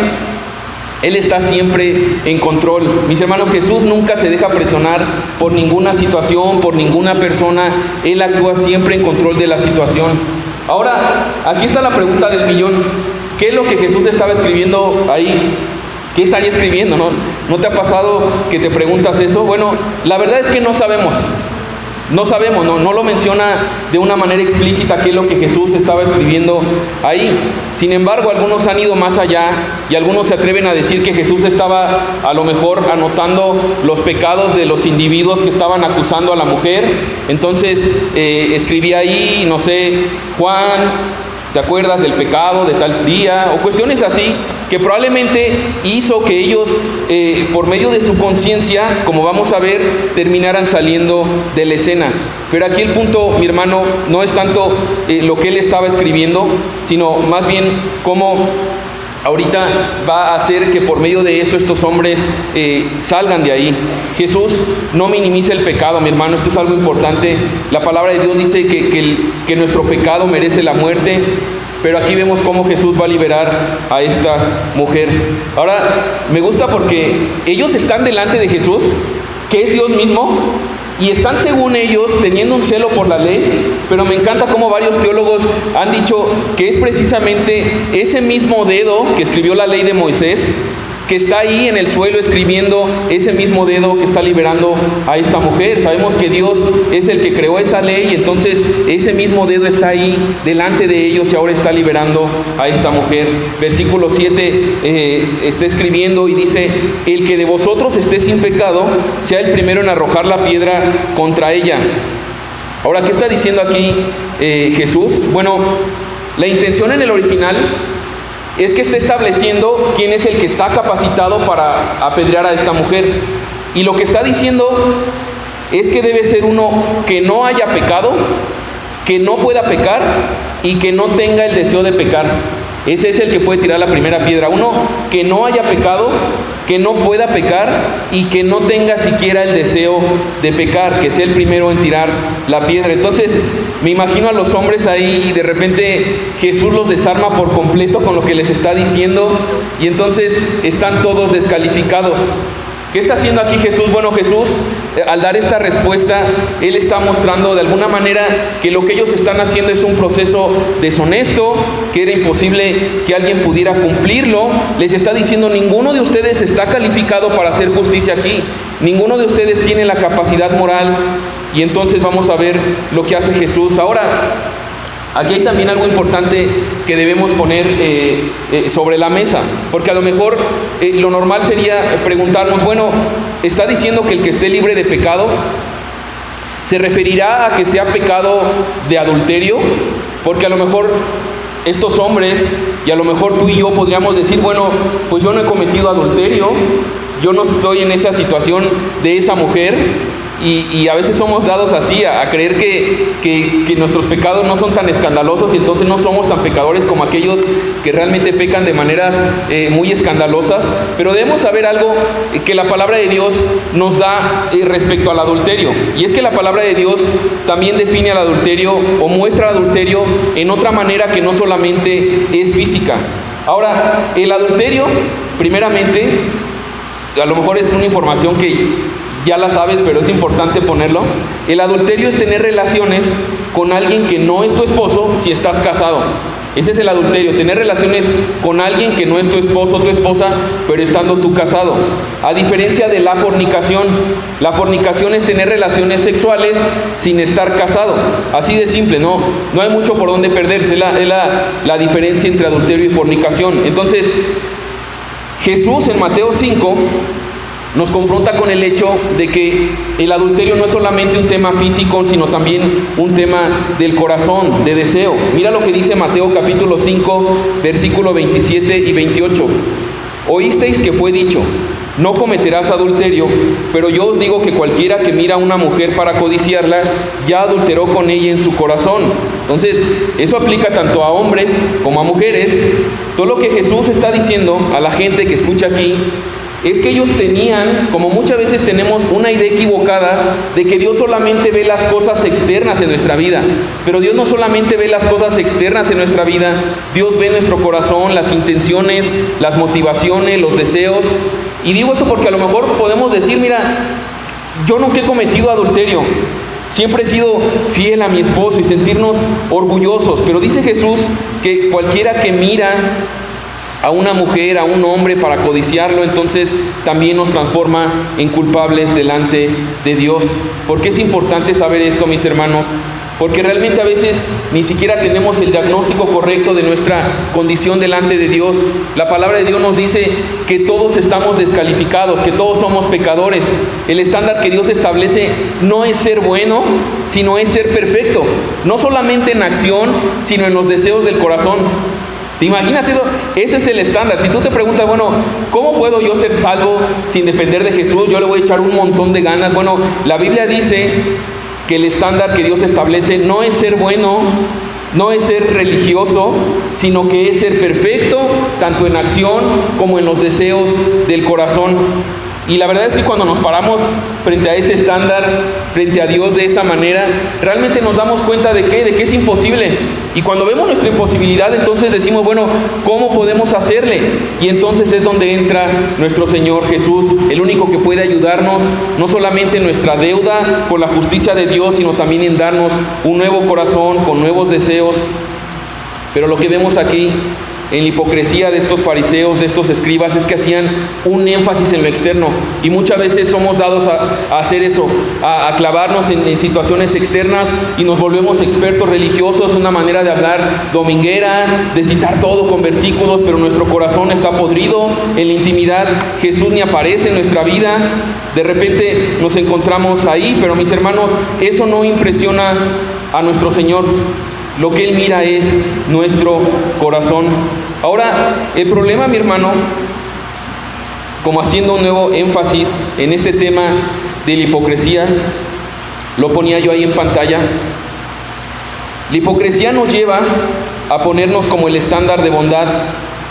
Él está siempre en control. Mis hermanos, Jesús nunca se deja presionar por ninguna situación, por ninguna persona. Él actúa siempre en control de la situación. Ahora, aquí está la pregunta del millón. ¿Qué es lo que Jesús estaba escribiendo ahí? ¿Qué estaría escribiendo? ¿No te ha pasado que te preguntas eso? Bueno, la verdad es que no sabemos. No sabemos, no lo menciona de una manera explícita qué es lo que Jesús estaba escribiendo ahí. Sin embargo, algunos han ido más allá y algunos se atreven a decir que Jesús estaba a lo mejor anotando los pecados de los individuos que estaban acusando a la mujer. Entonces escribía ahí, no sé, Juan, ¿te acuerdas del pecado de tal día? O cuestiones así que probablemente hizo que ellos, por medio de su conciencia, como vamos a ver, terminaran saliendo de la escena. Pero aquí el punto, mi hermano, no es tanto lo que él estaba escribiendo, sino más bien cómo ahorita va a hacer que por medio de eso estos hombres salgan de ahí. Jesús no minimiza el pecado, mi hermano, esto es algo importante. La palabra de Dios dice que nuestro pecado merece la muerte, pero aquí vemos cómo Jesús va a liberar a esta mujer. Ahora, me gusta porque ellos están delante de Jesús, que es Dios mismo, y están, según ellos, teniendo un celo por la ley, pero me encanta cómo varios teólogos han dicho que es precisamente ese mismo dedo que escribió la ley de Moisés, que está ahí en el suelo escribiendo, ese mismo dedo que está liberando a esta mujer. Sabemos que Dios es el que creó esa ley, y entonces ese mismo dedo está ahí delante de ellos y ahora está liberando a esta mujer. Versículo 7 está escribiendo y dice: el que de vosotros esté sin pecado, sea el primero en arrojar la piedra contra ella. Ahora, ¿qué está diciendo aquí Jesús? Bueno, la intención en el original es que está estableciendo quién es el que está capacitado para apedrear a esta mujer. Y lo que está diciendo es que debe ser uno que no haya pecado, que no pueda pecar y que no tenga el deseo de pecar. Ese es el que puede tirar la primera piedra. Uno que no haya pecado, que no pueda pecar y que no tenga siquiera el deseo de pecar, que sea el primero en tirar la piedra. Entonces me imagino a los hombres ahí y de repente Jesús los desarma por completo con lo que les está diciendo, y entonces están todos descalificados. ¿Qué está haciendo aquí Jesús? Bueno, Jesús, al dar esta respuesta, Él está mostrando de alguna manera que lo que ellos están haciendo es un proceso deshonesto, que era imposible que alguien pudiera cumplirlo. Les está diciendo: ninguno de ustedes está calificado para hacer justicia aquí, ninguno de ustedes tiene la capacidad moral. Y entonces vamos a ver lo que hace Jesús. Ahora, aquí hay también algo importante que debemos poner sobre la mesa, porque a lo mejor lo normal sería preguntarnos: bueno, ¿está diciendo que el que esté libre de pecado se referirá a que sea pecado de adulterio? Porque a lo mejor estos hombres, y a lo mejor tú y yo podríamos decir: bueno, pues yo no he cometido adulterio, yo no estoy en esa situación de esa mujer. Y a veces somos dados así, a creer que nuestros pecados no son tan escandalosos, y entonces no somos tan pecadores como aquellos que realmente pecan de maneras muy escandalosas. Pero debemos saber algo que la palabra de Dios nos da respecto al adulterio. Y es que la palabra de Dios también define al adulterio, o muestra el adulterio en otra manera que no solamente es física. Ahora, el adulterio, primeramente, a lo mejor es una información que ya la sabes, pero es importante ponerlo. El adulterio es tener relaciones con alguien que no es tu esposo si estás casado. Ese es el adulterio, tener relaciones con alguien que no es tu esposo o tu esposa, pero estando tú casado. A diferencia de la fornicación es tener relaciones sexuales sin estar casado. Así de simple, no hay mucho por donde perderse. Es la diferencia entre adulterio y fornicación. Entonces, Jesús en Mateo 5 nos confronta con el hecho de que el adulterio no es solamente un tema físico, sino también un tema del corazón, de deseo. Mira lo que dice Mateo capítulo 5, versículo 27 y 28. Oísteis que fue dicho: no cometerás adulterio, pero yo os digo que cualquiera que mira a una mujer para codiciarla, ya adulteró con ella en su corazón. Entonces, eso aplica tanto a hombres como a mujeres. Todo lo que Jesús está diciendo a la gente que escucha aquí es que ellos tenían, como muchas veces tenemos, una idea equivocada de que Dios solamente ve las cosas externas en nuestra vida. Pero Dios no solamente ve las cosas externas en nuestra vida, Dios ve nuestro corazón, las intenciones, las motivaciones, los deseos. Y digo esto porque a lo mejor podemos decir: mira, yo nunca he cometido adulterio, siempre he sido fiel a mi esposo, y sentirnos orgullosos. Pero dice Jesús que cualquiera que mira a una mujer, a un hombre para codiciarlo, entonces también nos transforma en culpables delante de Dios. ¿Por qué es importante saber esto, mis hermanos? Porque realmente a veces ni siquiera tenemos el diagnóstico correcto de nuestra condición delante de Dios. La palabra de Dios nos dice que todos estamos descalificados, que todos somos pecadores. El estándar que Dios establece no es ser bueno, sino es ser perfecto. No solamente en acción, sino en los deseos del corazón. ¿Te imaginas eso? Ese es el estándar. Si tú te preguntas, bueno, ¿cómo puedo yo ser salvo sin depender de Jesús? Yo le voy a echar un montón de ganas. Bueno, la Biblia dice que el estándar que Dios establece no es ser bueno, no es ser religioso, sino que es ser perfecto, tanto en acción como en los deseos del corazón. Y la verdad es que cuando nos paramos frente a ese estándar, frente a Dios de esa manera, realmente nos damos cuenta de que es imposible. Y cuando vemos nuestra imposibilidad, entonces decimos, bueno, ¿cómo podemos hacerle? Y entonces es donde entra nuestro Señor Jesús, el único que puede ayudarnos, no solamente en nuestra deuda con la justicia de Dios, sino también en darnos un nuevo corazón, con nuevos deseos. Pero lo que vemos aquí en la hipocresía de estos fariseos, de estos escribas, es que hacían un énfasis en lo externo. Y muchas veces somos dados a hacer eso, a clavarnos en situaciones externas, y nos volvemos expertos religiosos, una manera de hablar dominguera, de citar todo con versículos, pero nuestro corazón está podrido. En la intimidad Jesús ni aparece en nuestra vida. De repente nos encontramos ahí, pero mis hermanos, eso no impresiona a nuestro Señor. Lo que Él mira es nuestro corazón. Ahora, el problema, mi hermano, como haciendo un nuevo énfasis en este tema de la hipocresía, lo ponía yo ahí en pantalla. La hipocresía nos lleva a ponernos como el estándar de bondad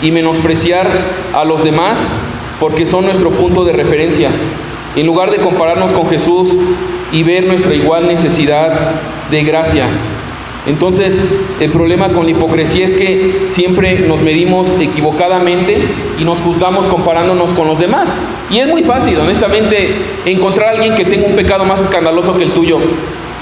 y menospreciar a los demás porque son nuestro punto de referencia, en lugar de compararnos con Jesús y ver nuestra igual necesidad de gracia. Entonces, el problema con la hipocresía es que siempre nos medimos equivocadamente y nos juzgamos comparándonos con los demás. Y es muy fácil, honestamente, encontrar a alguien que tenga un pecado más escandaloso que el tuyo.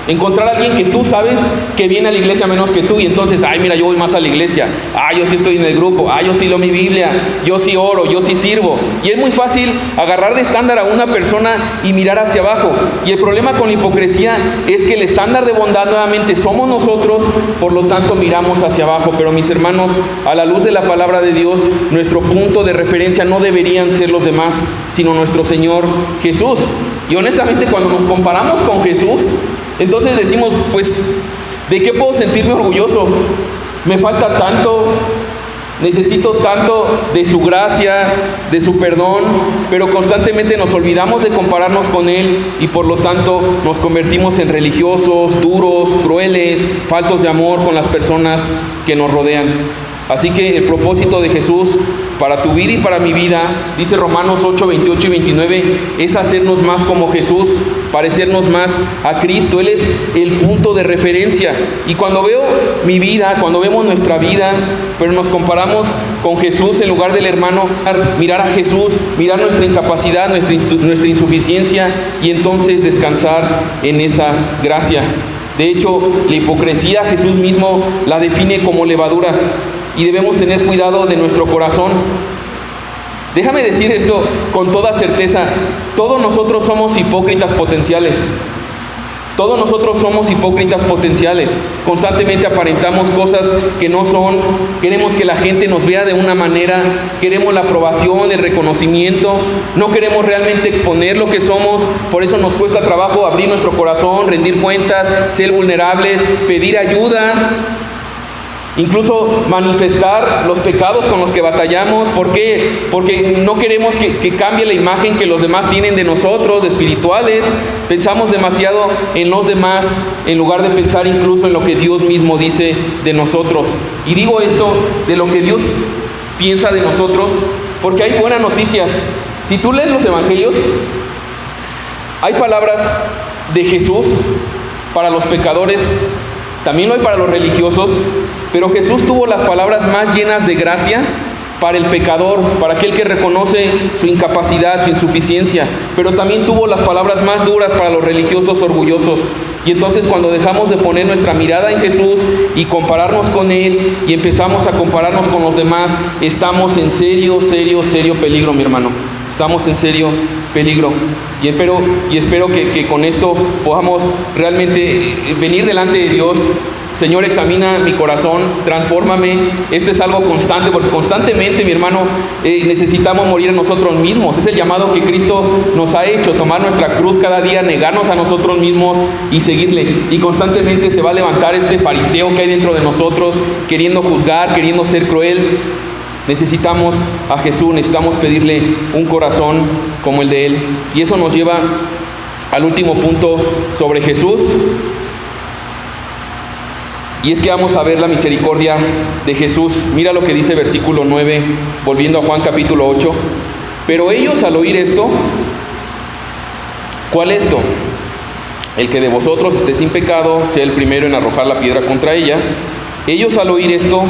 Encontrar a alguien que tú sabes que viene a la iglesia menos que tú, y entonces, ay, mira, yo voy más a la iglesia, yo sí estoy en el grupo, yo sí leo mi Biblia, yo sí oro, yo sí sirvo. Y es muy fácil agarrar de estándar a una persona y mirar hacia abajo. Y el problema con la hipocresía es que el estándar de bondad nuevamente somos nosotros, por lo tanto miramos hacia abajo. Pero mis hermanos, a la luz de la palabra de Dios, nuestro punto de referencia no deberían ser los demás, sino nuestro Señor Jesús. Y honestamente, cuando nos comparamos con Jesús, entonces decimos, pues, ¿de qué puedo sentirme orgulloso? Me falta tanto, necesito tanto de su gracia, de su perdón, pero constantemente nos olvidamos de compararnos con Él y por lo tanto nos convertimos en religiosos, duros, crueles, faltos de amor con las personas que nos rodean. Así que el propósito de Jesús para tu vida y para mi vida, dice Romanos 8, 28 y 29, es hacernos más como Jesús, parecernos más a Cristo. Él es el punto de referencia. Y cuando veo mi vida, cuando vemos nuestra vida, pero nos comparamos con Jesús en lugar del hermano, mirar a Jesús, mirar nuestra incapacidad, nuestra insuficiencia, y entonces descansar en esa gracia. De hecho, la hipocresía Jesús mismo la define como levadura. Y debemos tener cuidado de nuestro corazón. Déjame decir esto con toda certeza: todos nosotros somos hipócritas potenciales. Todos nosotros somos hipócritas potenciales. Constantemente aparentamos cosas que no son. Queremos que la gente nos vea de una manera. Queremos la aprobación, el reconocimiento. No queremos realmente exponer lo que somos. Por eso nos cuesta trabajo abrir nuestro corazón, rendir cuentas, ser vulnerables, pedir ayuda. Incluso manifestar los pecados con los que batallamos. ¿Por qué? Porque no queremos que cambie la imagen que los demás tienen de nosotros, de espirituales. Pensamos demasiado en los demás en lugar de pensar incluso en lo que Dios mismo dice de nosotros. Y digo esto de lo que Dios piensa de nosotros porque hay buenas noticias. Si tú lees los evangelios, hay palabras de Jesús para los pecadores, también lo hay para los religiosos, pero Jesús tuvo las palabras más llenas de gracia para el pecador, para aquel que reconoce su incapacidad, su insuficiencia, pero también tuvo las palabras más duras para los religiosos orgullosos. Y entonces cuando dejamos de poner nuestra mirada en Jesús y compararnos con Él y empezamos a compararnos con los demás, estamos en serio peligro, mi hermano. Estamos en serio peligro. Y espero que con esto podamos realmente venir delante de Dios. Señor, examina mi corazón, transfórmame. Esto es algo constante, porque constantemente, mi hermano, necesitamos morir a nosotros mismos. Es el llamado que Cristo nos ha hecho, tomar nuestra cruz cada día, negarnos a nosotros mismos y seguirle. Y constantemente se va a levantar este fariseo que hay dentro de nosotros, queriendo juzgar, queriendo ser cruel. Necesitamos a Jesús, necesitamos pedirle un corazón como el de Él. Y eso nos lleva al último punto sobre Jesús. Y es que vamos a ver la misericordia de Jesús. Mira lo que dice versículo 9, volviendo a Juan capítulo 8. Pero ellos al oír esto, ¿cuál esto? El que de vosotros esté sin pecado, sea el primero en arrojar la piedra contra ella. Ellos al oír esto,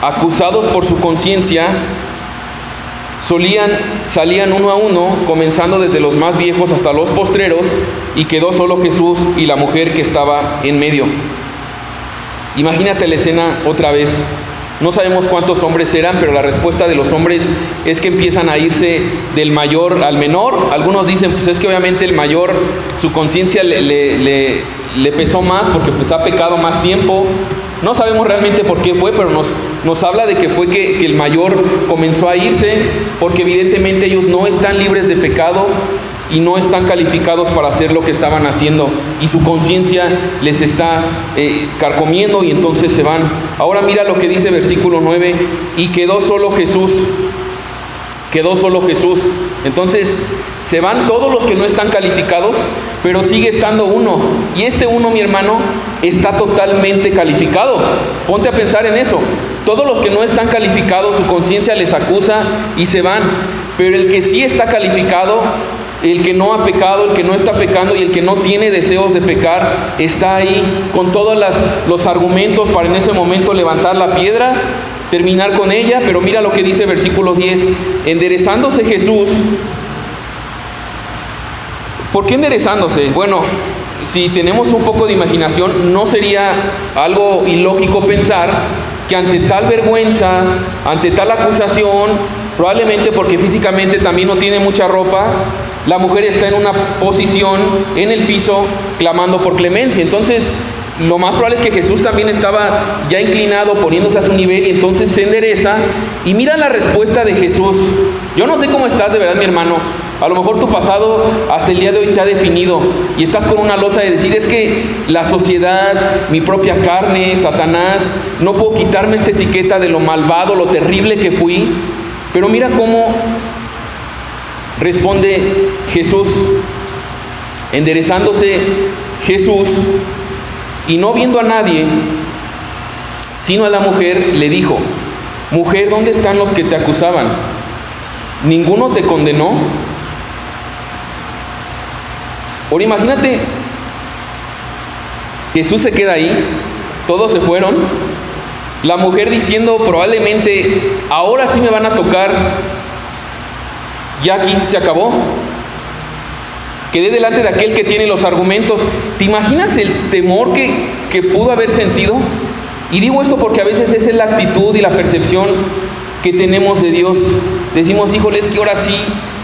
acusados por su conciencia, salían uno a uno, comenzando desde los más viejos hasta los postreros, y quedó solo Jesús y la mujer que estaba en medio. Imagínate la escena otra vez. No sabemos cuántos hombres eran, pero la respuesta de los hombres es que empiezan a irse del mayor al menor. Algunos dicen, pues es que obviamente el mayor, su conciencia le pesó más porque pues ha pecado más tiempo. No sabemos realmente por qué fue, pero nos habla de que fue que el mayor comenzó a irse, porque evidentemente ellos no están libres de pecado y no están calificados para hacer lo que estaban haciendo, y su conciencia les está carcomiendo, y entonces se van. Ahora mira lo que dice versículo 9, y quedó solo Jesús. Entonces se van todos los que no están calificados, pero sigue estando uno, y este uno, mi hermano, está totalmente calificado. Ponte a pensar en eso. Todos los que no están calificados, su conciencia les acusa y se van, pero el que sí está calificado, el que no ha pecado, el que no está pecando y el que no tiene deseos de pecar, está ahí con todos los argumentos para en ese momento levantar la piedra, terminar con ella. Pero mira lo que dice versículo 10, enderezándose Jesús. ¿Por qué enderezándose? Bueno, si tenemos un poco de imaginación, no sería algo ilógico pensar que ante tal vergüenza, ante tal acusación, probablemente porque físicamente también no tiene mucha ropa, la mujer está en una posición en el piso clamando por clemencia. Entonces lo más probable es que Jesús también estaba ya inclinado, poniéndose a su nivel, y entonces se endereza. Y mira la respuesta de Jesús. Yo no sé cómo estás de verdad, mi hermano. A lo mejor tu pasado hasta el día de hoy te ha definido y estás con una losa de decir, es que la sociedad, mi propia carne, Satanás, no puedo quitarme esta etiqueta de lo malvado, lo terrible que fui. Pero mira cómo responde Jesús. Enderezándose Jesús, y no viendo a nadie, sino a la mujer, le dijo, mujer, ¿dónde están los que te acusaban? ¿Ninguno te condenó? Ahora imagínate, Jesús se queda ahí, todos se fueron, la mujer diciendo probablemente, ahora sí me van a tocar, ya aquí se acabó. Quedé delante de aquel que tiene los argumentos. ¿Te imaginas el temor que pudo haber sentido? Y digo esto porque a veces esa es la actitud y la percepción que tenemos de Dios. Decimos, híjole, es que ahora sí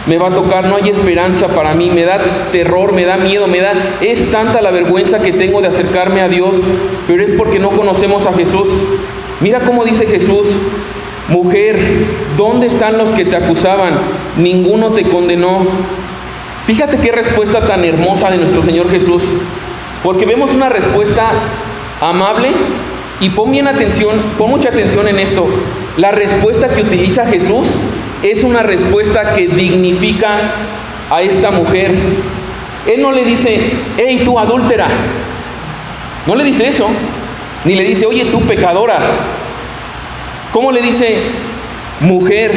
me va a tocar, no hay esperanza para mí, me da terror, me da miedo, es tanta la vergüenza que tengo de acercarme a Dios, pero es porque no conocemos a Jesús. Mira cómo dice Jesús: mujer, ¿dónde están los que te acusaban? Ninguno te condenó. Fíjate qué respuesta tan hermosa de nuestro Señor Jesús, porque vemos una respuesta amable, y pon mucha atención en esto. La respuesta que utiliza Jesús es una respuesta que dignifica a esta mujer. Él no le dice: hey, tú adúltera. No le dice eso. Ni le dice: oye, tú pecadora. ¿Cómo le dice? Mujer.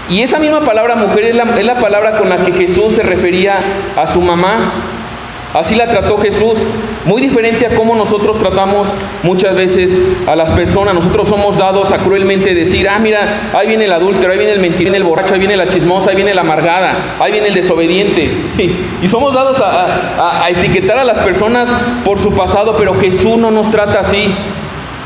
Y esa misma palabra mujer es la palabra con la que Jesús se refería a su mamá. Así la trató Jesús. Muy diferente a cómo nosotros tratamos muchas veces a las personas. Nosotros somos dados a cruelmente decir: ah, mira, ahí viene el adúltero, ahí viene el mentiroso, ahí viene el borracho, ahí viene la chismosa, ahí viene la amargada, ahí viene el desobediente. Y somos dados a etiquetar a las personas por su pasado, pero Jesús no nos trata así.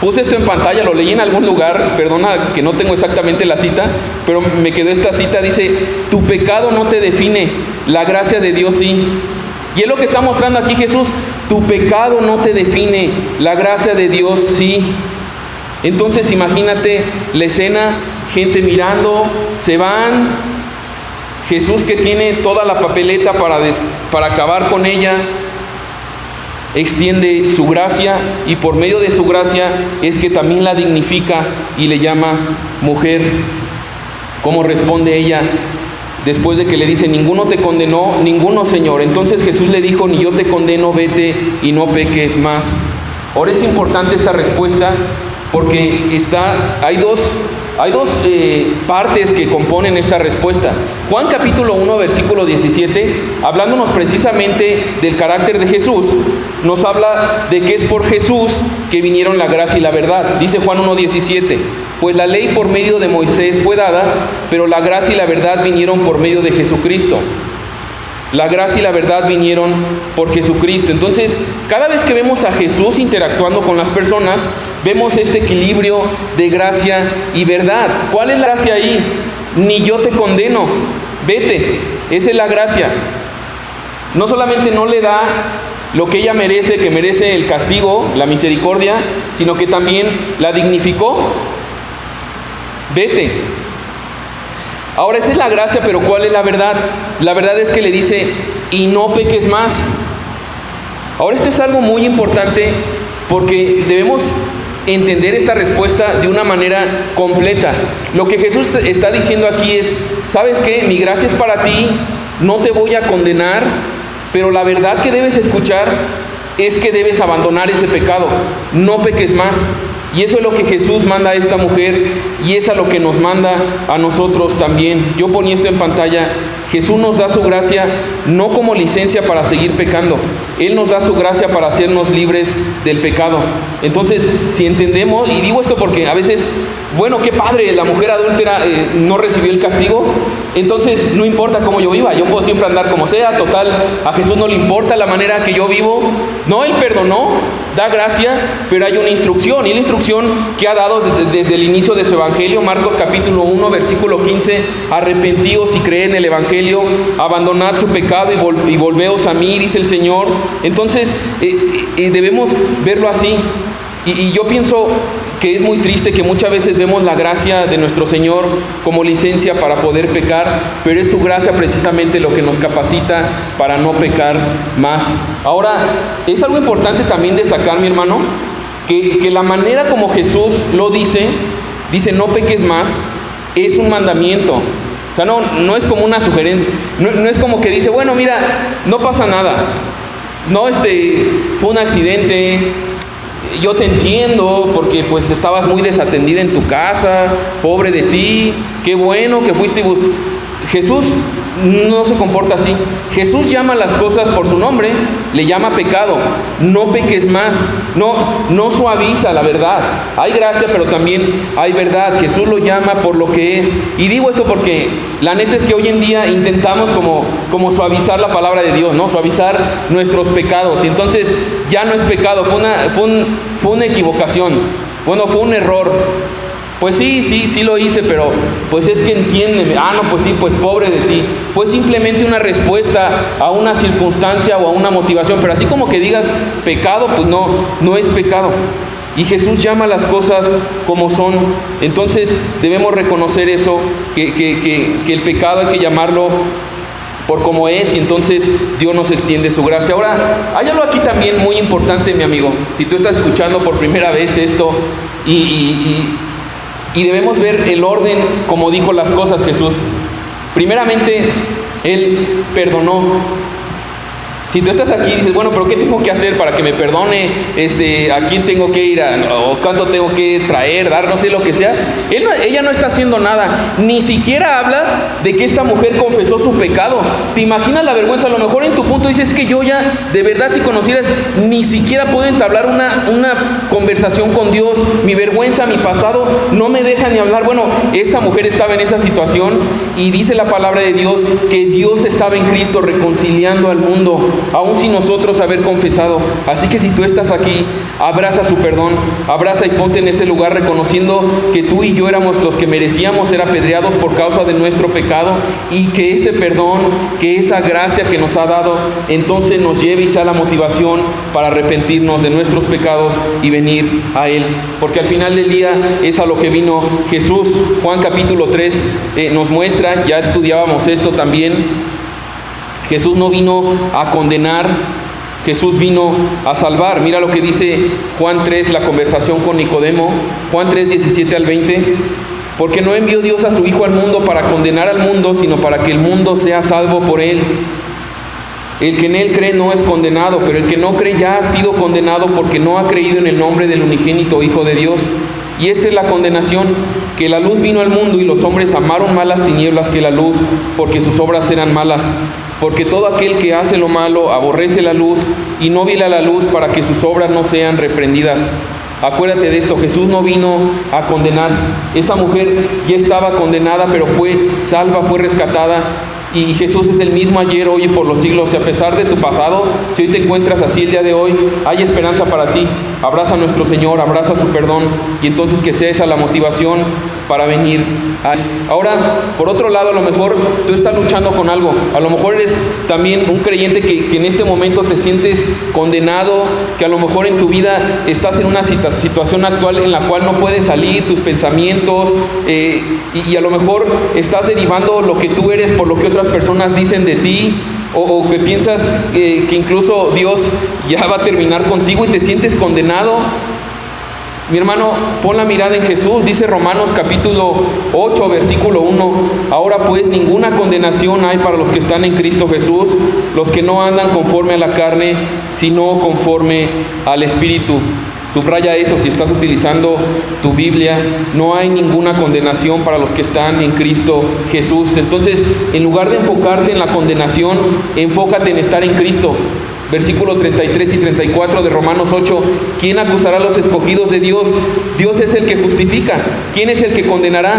Puse esto en pantalla, lo leí en algún lugar, perdona que no tengo exactamente la cita, pero me quedó esta cita, dice: tu pecado no te define, la gracia de Dios sí. Y es lo que está mostrando aquí Jesús: tu pecado no te define, la gracia de Dios sí. Entonces imagínate la escena, gente mirando, se van, Jesús, que tiene toda la papeleta para acabar con ella, extiende su gracia, y por medio de su gracia es que también la dignifica y le llama mujer. ¿Cómo responde ella después de que le dice: ninguno te condenó? Ninguno, Señor. Entonces Jesús le dijo: ni yo te condeno, vete y no peques más. Ahora es importante esta respuesta porque hay dos partes que componen esta respuesta. Juan capítulo 1 versículo 17, hablándonos precisamente del carácter de Jesús, nos habla de que es por Jesús que vinieron la gracia y la verdad. Dice Juan 1:17: pues la ley por medio de Moisés fue dada, pero la gracia y la verdad vinieron por medio de Jesucristo. La gracia y la verdad vinieron por Jesucristo. Entonces, cada vez que vemos a Jesús interactuando con las personas, vemos este equilibrio de gracia y verdad. ¿Cuál es la gracia ahí? Ni yo te condeno, vete. Esa es la gracia. No solamente no le da lo que ella merece, que merece el castigo, la misericordia, sino que también la dignificó. Vete. Ahora, esa es la gracia, pero ¿cuál es la verdad? La verdad es que le dice: y no peques más. Ahora, esto es algo muy importante porque debemos entender esta respuesta de una manera completa. Lo que Jesús está diciendo aquí es: ¿sabes qué? Mi gracia es para ti, no te voy a condenar, pero la verdad que debes escuchar es que debes abandonar ese pecado, no peques más. Y eso es lo que Jesús manda a esta mujer, y es a lo que nos manda a nosotros también. Yo ponía esto en pantalla. Jesús nos da su gracia no como licencia para seguir pecando. Él nos da su gracia para hacernos libres del pecado. Entonces, si entendemos, y digo esto porque a veces, bueno, qué padre, la mujer adúltera no recibió el castigo, entonces no importa cómo yo viva, yo puedo siempre andar como sea, total, a Jesús no le importa la manera que yo vivo. No, Él perdonó, da gracia, pero hay una instrucción, y la instrucción que ha dado desde el inicio de su evangelio, Marcos capítulo 1, versículo 15, arrepentíos y creed en el evangelio, abandonad su pecado y volveos a mí, dice el Señor. Entonces, debemos verlo así. Y yo pienso que es muy triste que muchas veces vemos la gracia de nuestro Señor como licencia para poder pecar, pero es su gracia precisamente lo que nos capacita para no pecar más. Ahora, es algo importante también destacar, mi hermano, que la manera como Jesús lo dice no peques más, es un mandamiento. O sea, no es como una sugerencia, no es como que dice: bueno, mira, no pasa nada, no, fue un accidente, yo te entiendo porque pues estabas muy desatendida en tu casa, pobre de ti, qué bueno que fuiste. Jesús no se comporta así. Jesús llama las cosas por su nombre, le llama pecado. No peques más, no suaviza la verdad. Hay gracia, pero también hay verdad. Jesús lo llama por lo que es. Y digo esto porque la neta es que hoy en día intentamos como suavizar la palabra de Dios, ¿no? Suavizar nuestros pecados. Y entonces ya no es pecado, fue una equivocación. Bueno, fue un error. Pues sí lo hice, pero pues es que entiéndeme. Ah, no, pues sí, pues pobre de ti. Fue simplemente una respuesta a una circunstancia o a una motivación, pero así como que digas pecado, pues no es pecado. Y Jesús llama las cosas como son. Entonces debemos reconocer eso, que el pecado hay que llamarlo por como es, y entonces Dios nos extiende su gracia. Ahora, hay algo aquí también muy importante, mi amigo. Si tú estás escuchando por primera vez esto, y debemos ver el orden como dijo las cosas Jesús. Primeramente, Él perdonó. Si tú estás aquí y dices, bueno, pero ¿qué tengo que hacer para que me perdone? ¿A quién tengo que ir? ¿O cuánto tengo que traer, dar? No sé, lo que sea. Ella no está haciendo nada. Ni siquiera habla de que esta mujer confesó su pecado. ¿Te imaginas la vergüenza? A lo mejor en tu punto dices, es que yo ya, de verdad, si conocieras, ni siquiera puedo entablar una conversación con Dios. Mi vergüenza, mi pasado, no me deja ni hablar. Bueno, esta mujer estaba en esa situación y dice la palabra de Dios que Dios estaba en Cristo reconciliando al mundo, aún sin nosotros haber confesado. Así que si tú estás aquí, abraza su perdón, abraza y ponte en ese lugar reconociendo que tú y yo éramos los que merecíamos ser apedreados por causa de nuestro pecado, y que ese perdón, que esa gracia que nos ha dado, entonces nos lleve y sea la motivación para arrepentirnos de nuestros pecados y venir a Él, porque al final del día es a lo que vino Jesús. Juan capítulo 3 nos muestra, ya estudiábamos esto también. Jesús no vino a condenar, Jesús vino a salvar. Mira lo que dice Juan 3, la conversación con Nicodemo, Juan 3, 17 al 20. Porque no envió Dios a su Hijo al mundo para condenar al mundo, sino para que el mundo sea salvo por Él. El que en Él cree no es condenado, pero el que no cree ya ha sido condenado porque no ha creído en el nombre del unigénito Hijo de Dios. Y esta es la condenación, que la luz vino al mundo y los hombres amaron más las tinieblas que la luz, porque sus obras eran malas. Porque todo aquel que hace lo malo aborrece la luz y no viene a la luz para que sus obras no sean reprendidas. Acuérdate de esto, Jesús no vino a condenar. Esta mujer ya estaba condenada, pero fue salva, fue rescatada. Y Jesús es el mismo ayer, hoy y por los siglos. Y a pesar de tu pasado, si hoy te encuentras así el día de hoy, hay esperanza para ti. Abraza a nuestro Señor, abraza su perdón, y entonces que sea esa la motivación para venir a Él. Ahora, por otro lado, a lo mejor tú estás luchando con algo. A lo mejor eres también un creyente que en este momento te sientes condenado, que a lo mejor en tu vida estás en una situación actual en la cual no puedes salir, tus pensamientos, y a lo mejor estás derivando lo que tú eres por lo que otras personas dicen de ti, o que piensas que incluso Dios ya va a terminar contigo y te sientes condenado. Mi hermano, pon la mirada en Jesús. Dice Romanos capítulo 8, versículo 1. Ahora pues ninguna condenación hay para los que están en Cristo Jesús, los que no andan conforme a la carne, sino conforme al Espíritu. Subraya eso si estás utilizando tu Biblia. No hay ninguna condenación para los que están en Cristo Jesús. Entonces, en lugar de enfocarte en la condenación, enfócate en estar en Cristo. Versículo 33 y 34 de Romanos 8. ¿Quién acusará a los escogidos de Dios? Dios es el que justifica. ¿Quién es el que condenará?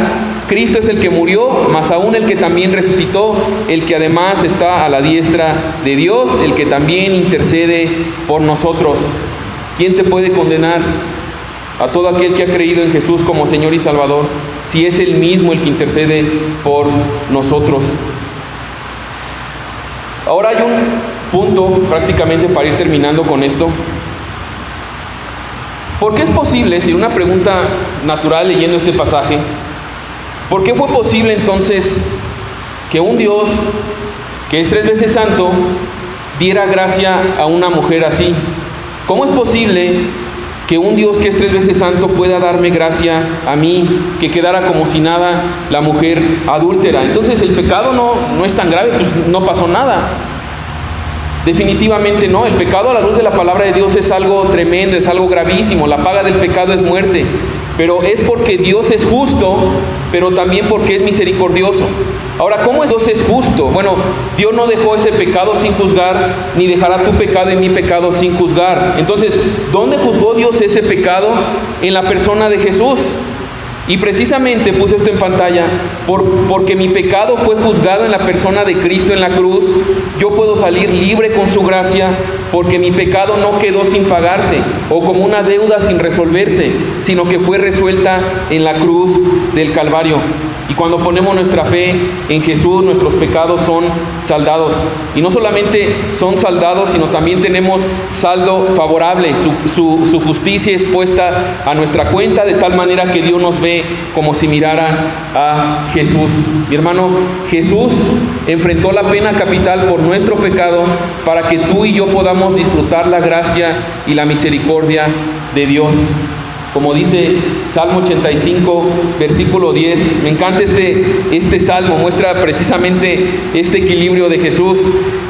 Cristo es el que murió, más aún el que también resucitó, el que además está a la diestra de Dios, el que también intercede por nosotros. ¿Quién te puede condenar? A todo aquel que ha creído en Jesús como Señor y Salvador, si es Él mismo el que intercede por nosotros. Ahora hay un punto prácticamente para ir terminando con esto. ¿Por qué es posible, si una pregunta natural leyendo este pasaje, por qué fue posible entonces que un Dios que es 3 veces santo diera gracia a una mujer así? ¿Cómo es posible que un Dios que es 3 veces santo pueda darme gracia a mí, que quedara como si nada la mujer adúltera? Entonces el pecado no es tan grave, pues no pasó nada. Definitivamente no, el pecado a la luz de la palabra de Dios es algo tremendo, es algo gravísimo. La paga del pecado es muerte, pero es porque Dios es justo, pero también porque es misericordioso. Ahora, ¿cómo Dios es justo? Bueno, Dios no dejó ese pecado sin juzgar, ni dejará tu pecado y mi pecado sin juzgar. Entonces, ¿dónde juzgó Dios ese pecado? En la persona de Jesús. Y precisamente puse esto en pantalla, porque mi pecado fue juzgado en la persona de Cristo en la cruz, yo puedo salir libre con su gracia, porque mi pecado no quedó sin pagarse o como una deuda sin resolverse, sino que fue resuelta en la cruz del Calvario. Y cuando ponemos nuestra fe en Jesús, nuestros pecados son saldados. Y no solamente son saldados, sino también tenemos saldo favorable. Su justicia es puesta a nuestra cuenta, de tal manera que Dios nos ve como si mirara a Jesús. Mi hermano, Jesús enfrentó la pena capital por nuestro pecado para que tú y yo podamos disfrutar la gracia y la misericordia de Dios. Como dice Salmo 85, versículo 10. Me encanta este salmo, muestra precisamente este equilibrio de Jesús.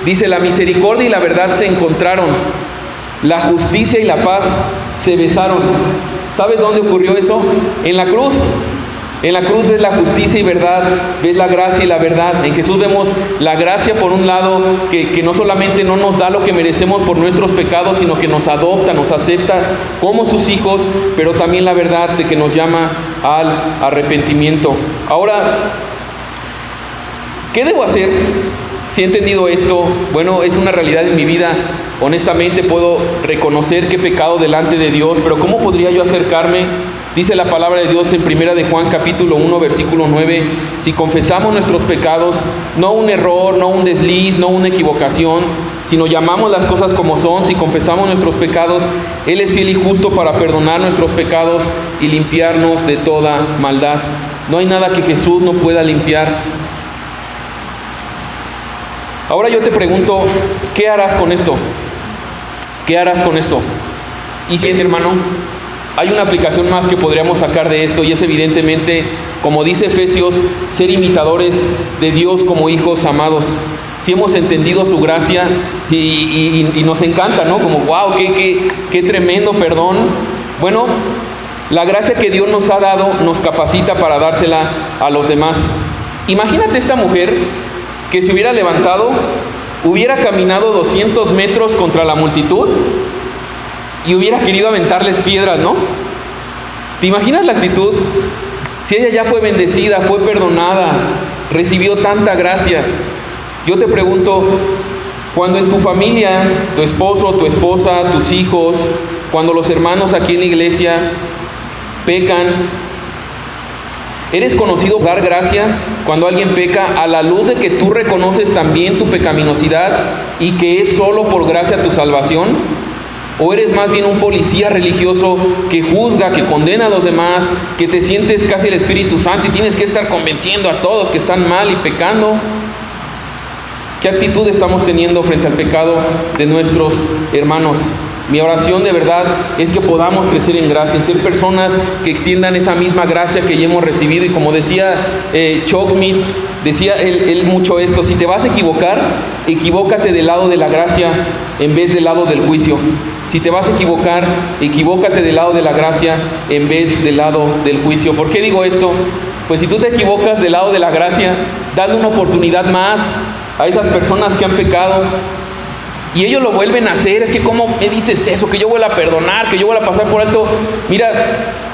Dice: la misericordia y la verdad se encontraron, la justicia y la paz se besaron. ¿Sabes dónde ocurrió eso? En la cruz. En la cruz ves la justicia y verdad, ves la gracia y la verdad. En Jesús vemos la gracia por un lado, que no solamente no nos da lo que merecemos por nuestros pecados, sino que nos adopta, nos acepta como sus hijos, pero también la verdad de que nos llama al arrepentimiento. Ahora, ¿qué debo hacer si he entendido esto? Bueno, es una realidad en mi vida. Honestamente puedo reconocer que he pecado delante de Dios, pero ¿cómo podría yo acercarme? Dice la palabra de Dios en 1 de Juan capítulo 1 versículo 9: si confesamos nuestros pecados, no un error, no un desliz, no una equivocación, sino llamamos las cosas como son, si confesamos nuestros pecados, Él es fiel y justo para perdonar nuestros pecados y limpiarnos de toda maldad. No hay nada que Jesús no pueda limpiar. Ahora yo te pregunto, ¿qué harás con esto? ¿Qué harás con esto? Y si, hermano, hay una aplicación más que podríamos sacar de esto, y es evidentemente, como dice Efesios, ser imitadores de Dios como hijos amados. Si hemos entendido su gracia y nos encanta, ¿no? Como, wow, qué tremendo perdón. Bueno, la gracia que Dios nos ha dado nos capacita para dársela a los demás. Imagínate esta mujer que se hubiera levantado, hubiera caminado 200 metros contra la multitud y hubiera querido aventarles piedras, ¿no? ¿Te imaginas la actitud? Si ella ya fue bendecida, fue perdonada, recibió tanta gracia. Yo te pregunto, cuando en tu familia, tu esposo, tu esposa, tus hijos, cuando los hermanos aquí en la iglesia pecan, ¿eres conocido por dar gracia cuando alguien peca a la luz de que tú reconoces también tu pecaminosidad y que es solo por gracia tu salvación? ¿O eres más bien un policía religioso que juzga, que condena a los demás, que te sientes casi el Espíritu Santo y tienes que estar convenciendo a todos que están mal y pecando? ¿Qué actitud estamos teniendo frente al pecado de nuestros hermanos? Mi oración de verdad es que podamos crecer en gracia, en ser personas que extiendan esa misma gracia que ya hemos recibido. Y como decía Chuck Smith, decía él mucho esto: si te vas a equivocar, equivócate del lado de la gracia en vez del lado del juicio. Si te vas a equivocar, equivócate del lado de la gracia en vez del lado del juicio. ¿Por qué digo esto? Pues si tú te equivocas del lado de la gracia, dando una oportunidad más a esas personas que han pecado, y ellos lo vuelven a hacer, es que ¿cómo me dices eso? Que yo vuelva a perdonar, que yo vuelva a pasar por alto. Mira,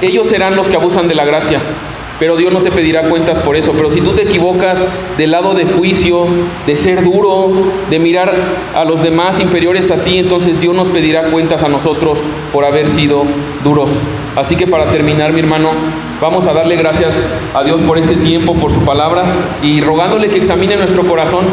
ellos serán los que abusan de la gracia, pero Dios no te pedirá cuentas por eso. Pero si tú te equivocas del lado de juicio, de ser duro, de mirar a los demás inferiores a ti, entonces Dios nos pedirá cuentas a nosotros por haber sido duros. Así que para terminar, mi hermano, vamos a darle gracias a Dios por este tiempo, por su palabra, y rogándole que examine nuestro corazón.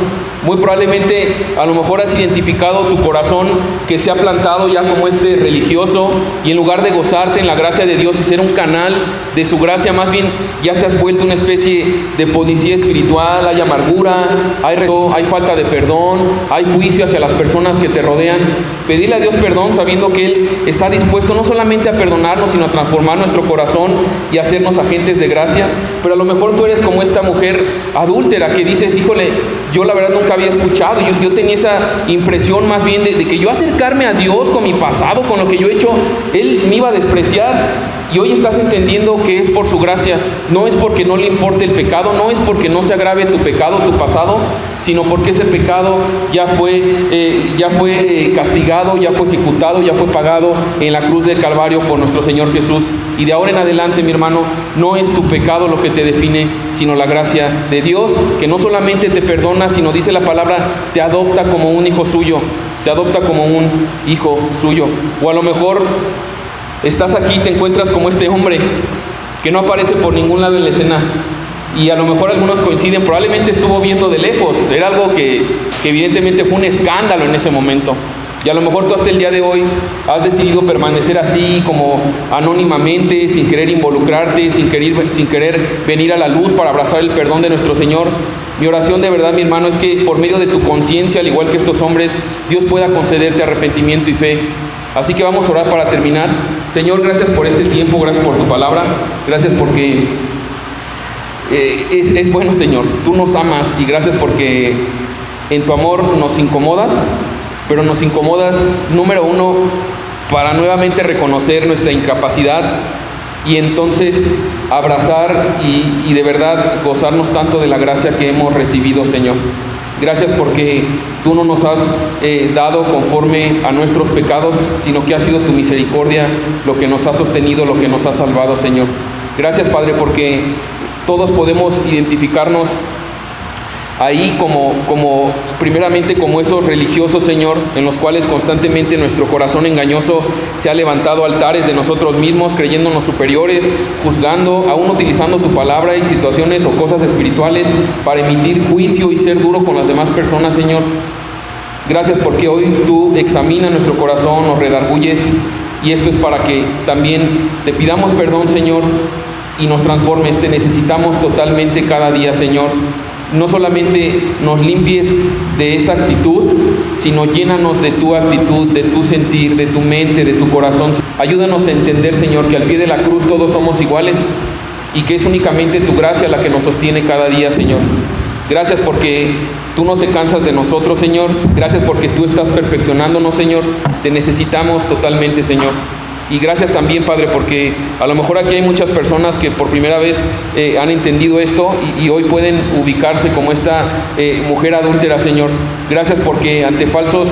Muy probablemente, a lo mejor has identificado tu corazón que se ha plantado ya como religioso, y en lugar de gozarte en la gracia de Dios y ser un canal de su gracia, más bien ya te has vuelto una especie de policía espiritual. Hay amargura, hay falta de perdón, hay juicio hacia las personas que te rodean. Pedirle a Dios perdón sabiendo que Él está dispuesto no solamente a perdonarnos, sino a transformar nuestro corazón y hacernos agentes de gracia. Pero a lo mejor tú eres como esta mujer adúltera que dices: híjole, yo la verdad nunca había escuchado, yo tenía esa impresión más bien de que yo acercarme a Dios con mi pasado, con lo que yo he hecho, Él me iba a despreciar. y hoy estás entendiendo que es por su gracia. No es porque no le importe el pecado, no es porque no se agrave tu pecado, tu pasado, sino porque ese pecado ya fue castigado, ya fue ejecutado, ya fue pagado en la cruz del Calvario por nuestro Señor Jesús. Y de ahora en adelante, mi hermano, no es tu pecado lo que te define, sino la gracia de Dios, que no solamente te perdona, sino, dice la palabra, te adopta como un hijo suyo, te adopta como un hijo suyo. O a lo mejor estás aquí y te encuentras como este hombre que no aparece por ningún lado en la escena, y a lo mejor algunos coinciden, probablemente estuvo viendo de lejos, era algo que evidentemente fue un escándalo en ese momento, y a lo mejor tú hasta el día de hoy has decidido permanecer así, como anónimamente, sin querer involucrarte, sin querer venir a la luz para abrazar el perdón de nuestro Señor. Mi oración de verdad, mi hermano, es que por medio de tu conciencia, al igual que estos hombres, Dios pueda concederte arrepentimiento y fe. Así que vamos a orar para terminar. Señor, gracias por este tiempo, gracias por tu palabra, gracias porque es bueno, Señor. Tú nos amas, y gracias porque en tu amor nos incomodas, pero nos incomodas, número uno, para nuevamente reconocer nuestra incapacidad y entonces abrazar y de verdad gozarnos tanto de la gracia que hemos recibido, Señor. Gracias porque tú no nos has dado conforme a nuestros pecados, sino que ha sido tu misericordia lo que nos ha sostenido, lo que nos ha salvado, Señor. Gracias, Padre, porque todos podemos identificarnos ahí como primeramente como esos religiosos, Señor, en los cuales constantemente nuestro corazón engañoso se ha levantado altares de nosotros mismos, creyéndonos superiores, juzgando, aún utilizando tu palabra y situaciones o cosas espirituales para emitir juicio y ser duro con las demás personas, Señor. Gracias porque hoy tú examinas nuestro corazón, nos redarguyes, y esto es para que también te pidamos perdón, Señor, y nos transformes. Te necesitamos totalmente cada día, Señor. No solamente nos limpies de esa actitud, sino llénanos de tu actitud, de tu sentir, de tu mente, de tu corazón. Ayúdanos a entender, Señor, que al pie de la cruz todos somos iguales y que es únicamente tu gracia la que nos sostiene cada día, Señor. Gracias porque tú no te cansas de nosotros, Señor. Gracias porque tú estás perfeccionándonos, Señor. Te necesitamos totalmente, Señor. Y gracias también, Padre, porque a lo mejor aquí hay muchas personas que por primera vez han entendido esto y hoy pueden ubicarse como esta mujer adúltera, Señor. Gracias porque ante falsos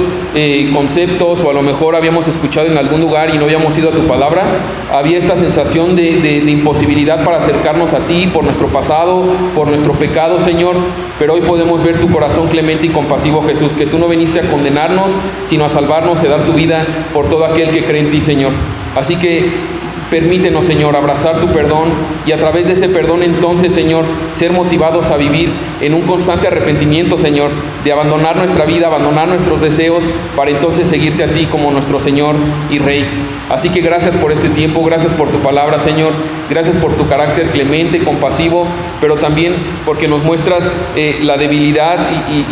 conceptos, o a lo mejor habíamos escuchado en algún lugar y no habíamos ido a tu palabra, había esta sensación de imposibilidad para acercarnos a ti por nuestro pasado, por nuestro pecado, Señor. Pero hoy podemos ver tu corazón clemente y compasivo, Jesús, que tú no viniste a condenarnos, sino a salvarnos, a dar tu vida por todo aquel que cree en ti, Señor. Así que permítenos, Señor, abrazar tu perdón y a través de ese perdón entonces, Señor, ser motivados a vivir en un constante arrepentimiento, Señor, de abandonar nuestra vida, abandonar nuestros deseos para entonces seguirte a ti como nuestro Señor y Rey. Así que gracias por este tiempo, gracias por tu palabra, Señor, gracias por tu carácter clemente, compasivo, pero también porque nos muestras la debilidad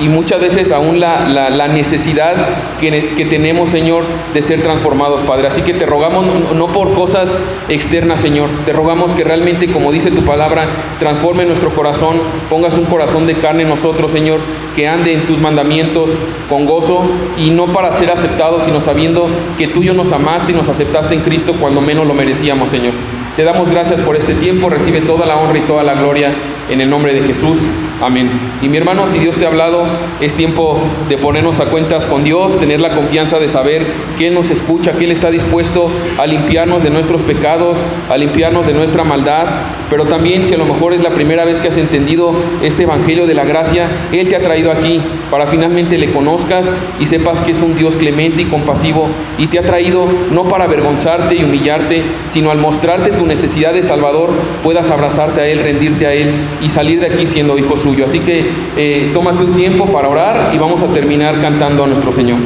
y muchas veces aún la necesidad que tenemos, Señor, de ser transformados, Padre. Así que te rogamos, no por cosas externas, Señor, te rogamos que realmente, como dice tu palabra, transforme nuestro corazón, pongas un corazón de carne en nosotros, Señor, que ande en tus mandamientos con gozo y no para ser aceptados, sino sabiendo que tú y yo nos amaste y nos aceptaste en Cristo cuando menos lo merecíamos, Señor. Te damos gracias por este tiempo, recibe toda la honra y toda la gloria en el nombre de Jesús. Amén. Y mi hermano, si Dios te ha hablado, es tiempo de ponernos a cuentas con Dios, tener la confianza de saber que Él nos escucha, que Él está dispuesto a limpiarnos de nuestros pecados, a limpiarnos de nuestra maldad. Pero también, si a lo mejor es la primera vez que has entendido este evangelio de la gracia, Él te ha traído aquí para finalmente le conozcas y sepas que es un Dios clemente y compasivo, y te ha traído no para avergonzarte y humillarte, sino al mostrarte tu necesidad de Salvador, puedas abrazarte a Él, rendirte a Él y salir de aquí siendo hijo suyo. Así que tómate un tiempo para orar y vamos a terminar cantando a nuestro Señor.